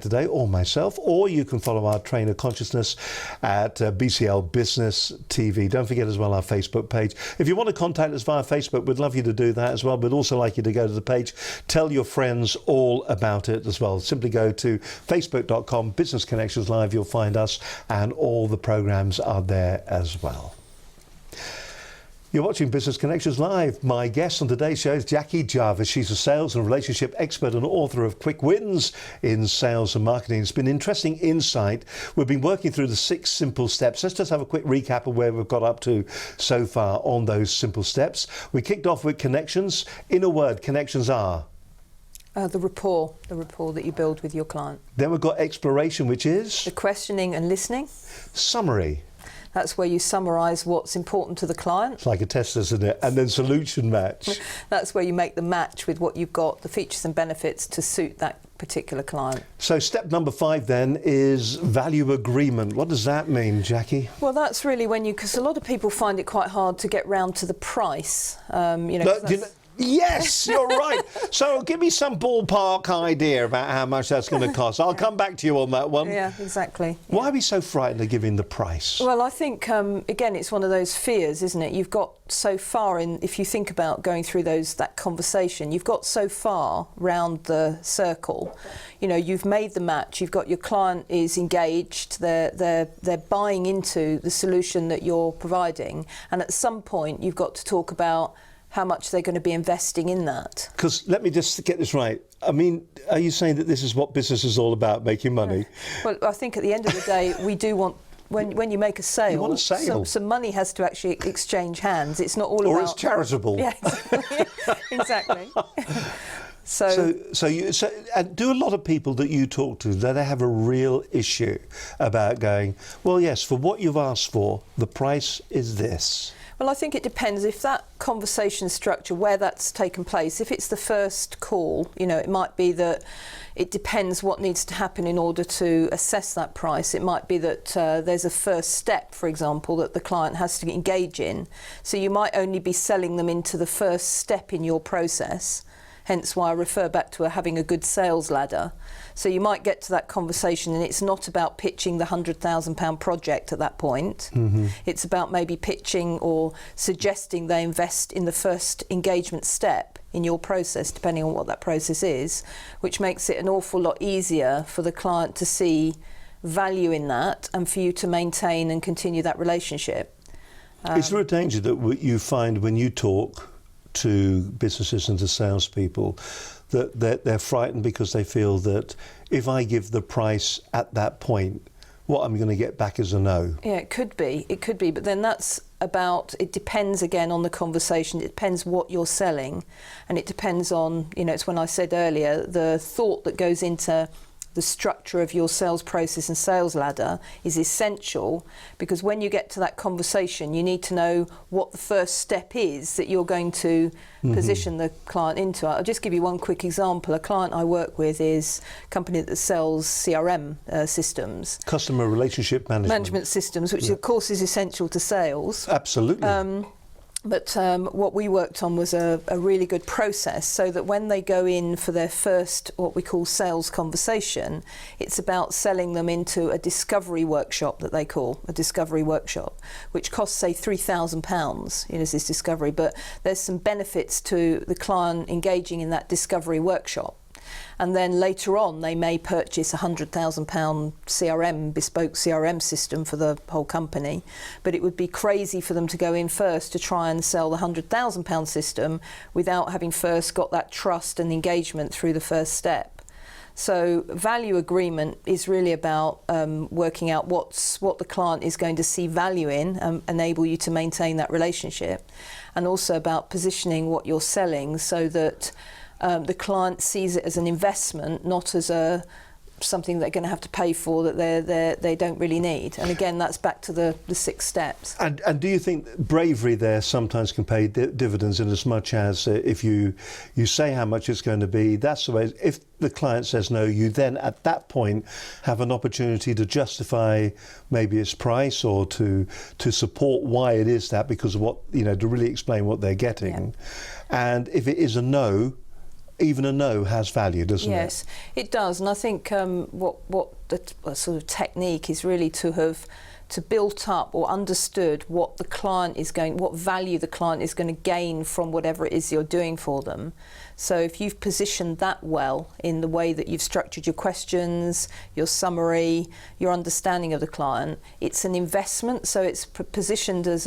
today, or myself. Or you can follow our Trainer Consciousness at BCL Business TV. Don't forget as well our Facebook page. If you want to contact us via Facebook, we'd love you to do that as well. We'd also like you to go to the page. Tell your friends all about it as well. Simply go to facebook.com, Business Connections Live. You'll find us, and all the programs are there as well. You're watching Business Connections Live. My guest on today's show is Jackie Jarvis. She's a sales and relationship expert and author of Quick Wins in Sales and Marketing. It's been interesting insight. We've been working through the 6 simple steps. Let's just have a quick recap of where we've got up to so far on those simple steps. We kicked off with connections. In a word, connections are? The rapport that you build with your client. Then we've got exploration, which is? The questioning and listening. Summary. That's where you summarise what's important to the client. It's like a test, isn't it? And then solution match. That's where you make the match with what you've got, the features and benefits to suit that particular client. So step number 5 then is value agreement. What does that mean, Jackie? Well, that's really when because a lot of people find it quite hard to get round to the price. Yes, you're right. So give me some ballpark idea about how much that's going to cost. I'll come back to you on that one. Yeah, exactly. Yeah. Why are we so frightened of giving the price? Well, I think, again, it's one of those fears, isn't it? You've got so far in, if you think about going through that conversation, you've got so far round the circle. You know, you've made the match, you've got your client is engaged, they're buying into the solution that you're providing, and at some point you've got to talk about how much they're going to be investing in that. Because let me just get this right. I mean, are you saying that this is what business is all about, making money? Well, I think at the end of the day, we do want, when you make a sale, you want a sale. Some money has to actually exchange hands. It's not all about... Or it's charitable. Yeah, exactly. So and do a lot of people that you talk to, do they have a real issue about going, well, yes, for what you've asked for, the price is this? Well, I think it depends. If that conversation structure, where that's taken place, if it's the first call, you know, it might be that it depends what needs to happen in order to assess that price. It might be that there's a first step, for example, that the client has to engage in. So you might only be selling them into the first step in your process. Hence why I refer back to having a good sales ladder. So you might get to that conversation and it's not about pitching the £100,000 project at that point. Mm-hmm. It's about maybe pitching or suggesting they invest in the first engagement step in your process, depending on what that process is, which makes it an awful lot easier for the client to see value in that and for you to maintain and continue that relationship. Is there a danger that you find when you talk to businesses and to salespeople that they're frightened because they feel that if I give the price at that point, what I'm going to get back is a no? Yeah, it could be, but then that's about, it depends again on the conversation, it depends what you're selling, and it depends on, you know, it's when I said earlier, the thought that goes into the structure of your sales process and sales ladder is essential, because when you get to that conversation, you need to know what the first step is that you're going to position the client into. I'll just give you one quick example. A client I work with is a company that sells CRM systems. Customer Relationship Management systems, which of course is essential to sales. Absolutely. But what we worked on was a really good process, so that when they go in for their first, what we call sales conversation, it's about selling them into a discovery workshop that they call a discovery workshop, which costs, say, £3,000, you know, as this discovery. But there's some benefits to the client engaging in that discovery workshop. And then later on, they may purchase a £100,000 bespoke CRM system for the whole company. But it would be crazy for them to go in first to try and sell the £100,000 system without having first got that trust and engagement through the first step. So value agreement is really about working out what the client is going to see value in and enable you to maintain that relationship. And also about positioning what you're selling so that the client sees it as an investment, not as a something they're going to have to pay for that they don't really need. And again, that's back to the 6 steps. And do you think bravery there sometimes can pay dividends, in as much as if you say how much it's going to be, that's the way. If the client says no, you then at that point have an opportunity to justify maybe its price, or to support why it is that, because of what, to really explain what they're getting. Yeah. And if it is a no, even a no has value, doesn't it? Yes, it does. And I think what the sort of technique is really to build up or understood what value the client is going to gain from whatever it is you're doing for them. So if you've positioned that well in the way that you've structured your questions, your summary, your understanding of the client, it's an investment. So it's positioned as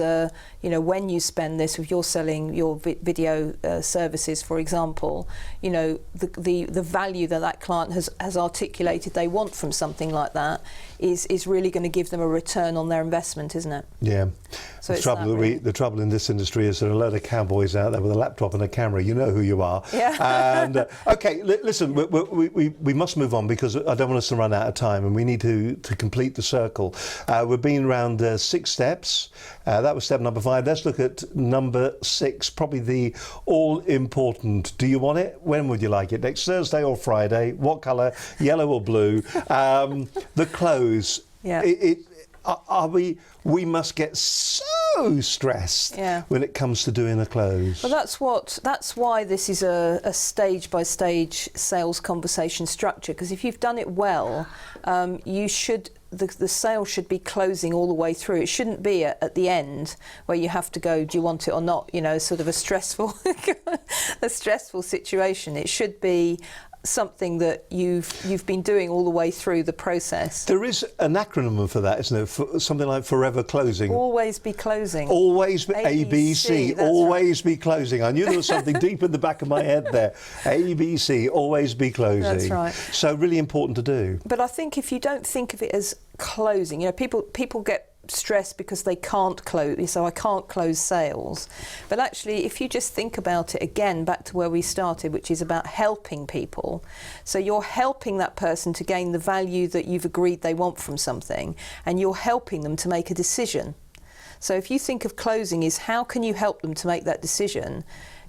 when you spend this, if you're selling your video services, for example, the value that client has articulated they want from something like that is really going to give them a return on their investment, isn't it? Yeah. So the trouble in this industry is there are a load of cowboys out there with a laptop and a camera. You know who you are. Yeah. And okay, listen, we must move on, because I don't want us to run out of time, and we need to complete the circle. We've been around 6 steps. That was step number 5. Let's look at number 6, probably the all-important. Do you want it? When would you like it? Next Thursday or Friday? What colour? Yellow or blue? The close. Yeah. We must get so stressed when it comes to doing a close. Well, that's why this is a stage-by-stage sales conversation structure, because if you've done it well, the sale should be closing all the way through. It shouldn't be at the end where you have to go, do you want it or not? Sort of a stressful situation. It should be something that you've been doing all the way through the process. There is an acronym for that, isn't it? Something like forever closing. Always be closing. Always be ABC. Always right. be closing. I knew there was something deep in the back of my head there. ABC. Always be closing. That's right. So really important to do. But I think if you don't think of it as closing, people get stressed because they can't close, so I can't close sales. But actually, if you just think about it again, back to where we started, which is about helping people. So you're helping that person to gain the value that you've agreed they want from something, and you're helping them to make a decision. So if you think of closing as how can you help them to make that decision,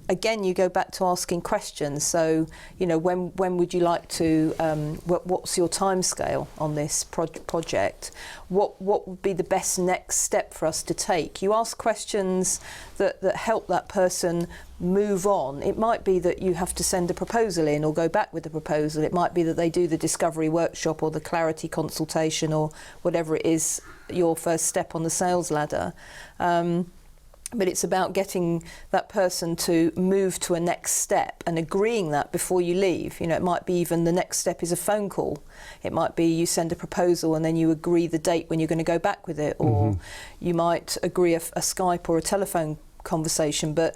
again, you go back to asking questions. So, when would you like to, what's your time scale on this project? What would be the best next step for us to take? You ask questions that help that person move on. It might be that you have to send a proposal in or go back with the proposal. It might be that they do the discovery workshop or the clarity consultation or whatever it is, your first step on the sales ladder. But it's about getting that person to move to a next step and agreeing that before you leave. It might be even the next step is a phone call. It might be you send a proposal and then you agree the date when you're going to go back with it. Or you might agree a Skype or a telephone conversation. But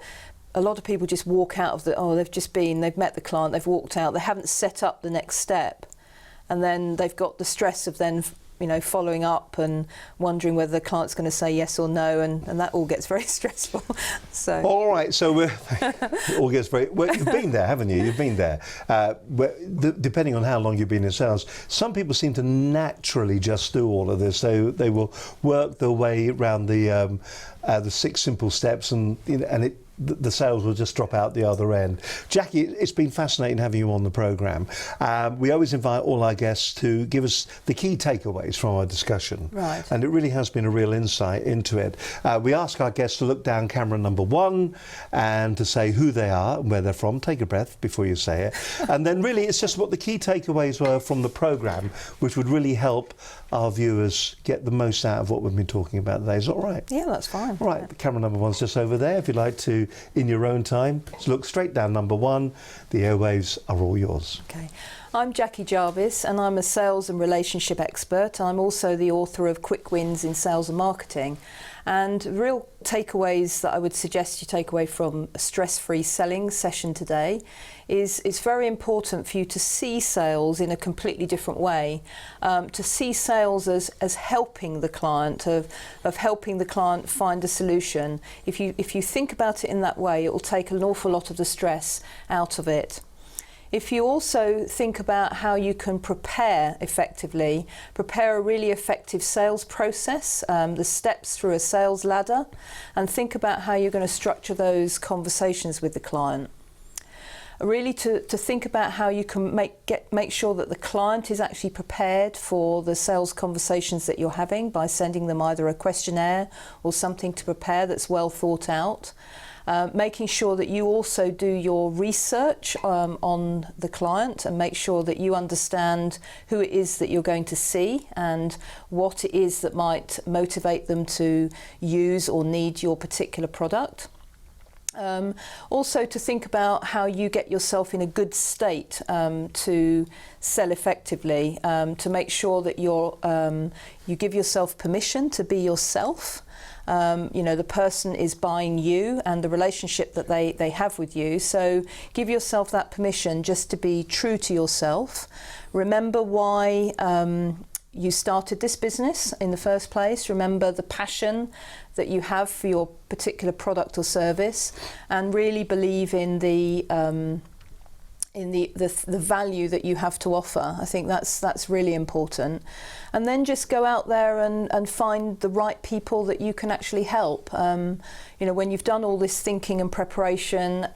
a lot of people just walk out of they've met the client, they've walked out, they haven't set up the next step. And then they've got the stress of then following up and wondering whether the client's going to say yes or no, and that all gets very stressful. So. All right, so it all gets very. Well, you've been there, haven't you? You've been there. Depending on how long you've been in sales, some people seem to naturally just do all of this. They will work their way around the 6 simple steps, and the sales will just drop out the other end. Jackie, it's been fascinating having you on the programme. We always invite all our guests to give us the key takeaways from our discussion. Right. And it really has been a real insight into it. We ask our guests to look down camera number 1 and to say who they are and where they're from. Take a breath before you say it. And then really it's just what the key takeaways were from the programme, which would really help our viewers get the most out of what we've been talking about today. Is that all right? Yeah, that's fine. Right, the camera number 1's just over there. If you'd like to, in your own time, just look straight down number 1. The airwaves are all yours. Okay. I'm Jackie Jarvis, and I'm a sales and relationship expert. I'm also the author of Quick Wins in Sales and Marketing. And real takeaways that I would suggest you take away from a stress-free selling session today is it's very important for you to see sales in a completely different way, to see sales as helping the client, of helping the client find a solution. If you think about it in that way, it will take an awful lot of the stress out of it. If you also think about how you can prepare effectively, prepare a really effective sales process, the steps through a sales ladder, and think about how you're going to structure those conversations with the client. Really to think about how you can make sure that the client is actually prepared for the sales conversations that you're having by sending them either a questionnaire or something to prepare that's well thought out. Making sure that you also do your research on the client and make sure that you understand who it is that you're going to see and what it is that might motivate them to use or need your particular product. Also to think about how you get yourself in a good state to sell effectively, to make sure that you give yourself permission to be yourself. The person is buying you and the relationship that they have with you. So give yourself that permission just to be true to yourself. Remember why you started this business in the first place. Remember the passion that you have for your particular product or service, and really believe in the value that you have to offer. I think that's really important. And then just go out there and find the right people that you can actually help. When you've done all this thinking and preparation,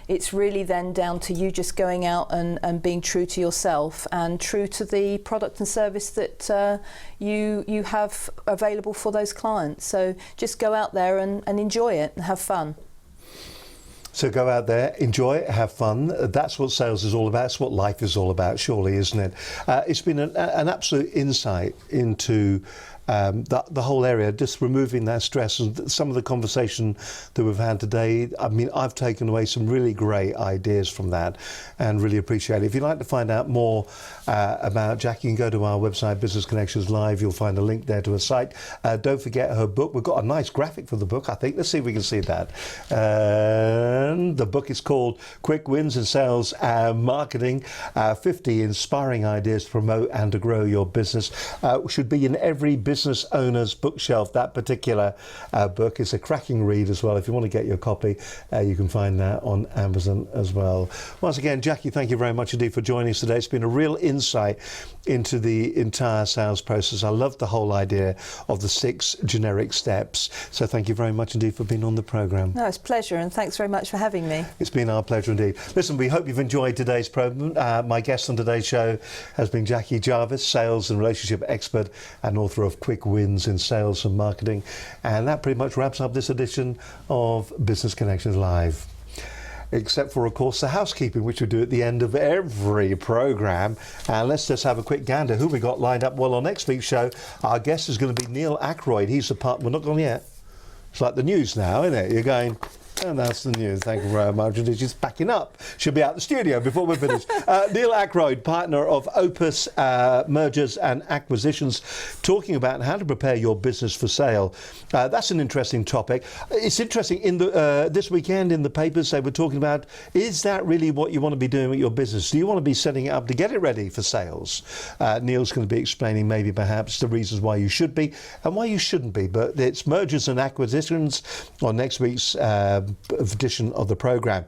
it's really then down to you just going out and being true to yourself and true to the product and service that you have available for those clients. So just go out there and enjoy it and have fun. So go out there, enjoy it, have fun. That's what sales is all about. It's what life is all about, surely, isn't it? It's been an absolute insight into the whole area, just removing that stress. And some of the conversation that we've had today, I mean, I've taken away some really great ideas from that and really appreciate it. If you'd like to find out more about Jackie, you can go to our website, Business Connections Live. You'll find a link there to a site. Don't forget her book. We've got a nice graphic for the book, I think. Let's see if we can see that. And the book is called Quick Wins in Sales and Marketing, 50 Inspiring Ideas to Promote and to Grow Your Business. Should be in every business owner's bookshelf. That particular book is a cracking read as well. If you want to get your copy, you can find that on Amazon as well. Once again, Jackie, thank you very much indeed for joining us today. It's been a real insight into the entire sales process. I love the whole idea of the 6 generic steps. So thank you very much indeed for being on the programme. No, it's a pleasure, and thanks very much for having me. It's been our pleasure indeed. Listen, we hope you've enjoyed today's programme. My guest on today's show has been Jackie Jarvis, sales and relationship expert and author of Quick Wins in Sales and Marketing. And that pretty much wraps up this edition of Business Connections Live. Except for, of course, the housekeeping, which we do at the end of every programme. And let's just have a quick gander. Who we got lined up? Well, on next week's show, our guest is going to be Neil Ackroyd. He's the part... We're not gone yet. It's like the news now, isn't it? You're going... And that's the news. Thank you very much. She's packing up. She'll be out the studio before we're finished. Neil Ackroyd, partner of Opus Mergers and Acquisitions, talking about how to prepare your business for sale. That's an interesting topic. It's interesting. In the this weekend in the papers, they were talking about, is that really what you want to be doing with your business? Do you want to be setting it up to get it ready for sales? Neil's going to be explaining maybe perhaps the reasons why you should be and why you shouldn't be. But it's Mergers and Acquisitions on next week's edition of the programme.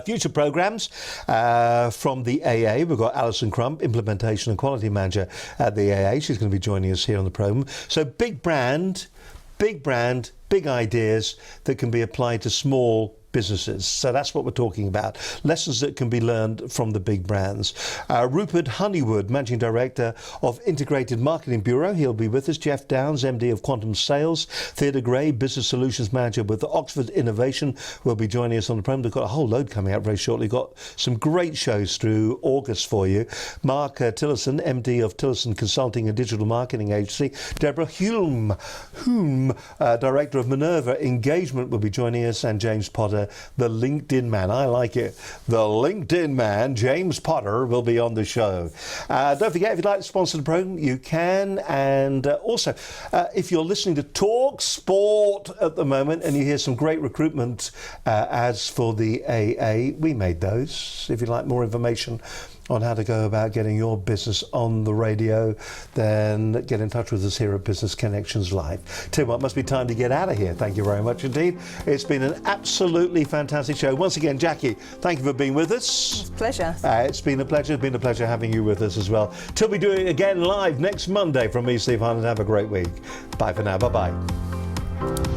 Future programmes from the AA. We've got Alison Crump, Implementation and Quality Manager at the AA. She's going to be joining us here on the programme. So big brand, big ideas that can be applied to small businesses. So that's what we're talking about. Lessons that can be learned from the big brands. Rupert Honeywood, Managing Director of Integrated Marketing Bureau. He'll be with us. Jeff Downs, MD of Quantum Sales. Theodore Gray, Business Solutions Manager with Oxford Innovation, will be joining us on the program. We've got a whole load coming out very shortly. We've got some great shows through August for you. Mark Tillison, MD of Tillison Consulting and Digital Marketing Agency. Deborah Hume, Director of Minerva Engagement, will be joining us. And James Potter, the LinkedIn man. I like it. The LinkedIn man, James Potter, will be on the show. Don't forget, if you'd like to sponsor the program, you can. And also, if you're listening to Talk Sport at the moment and you hear some great recruitment ads for the AA, we made those. If you'd like more information on how to go about getting your business on the radio, then get in touch with us here at Business Connections Live. Tim, it must be time to get out of here. Thank you very much indeed. It's been an absolutely fantastic show. Once again, Jackie, thank you for being with us. It's a pleasure. It's been a pleasure. It's been a pleasure having you with us as well. Till we do it again live next Monday from me, Steve Hunt, and have a great week. Bye for now. Bye-bye.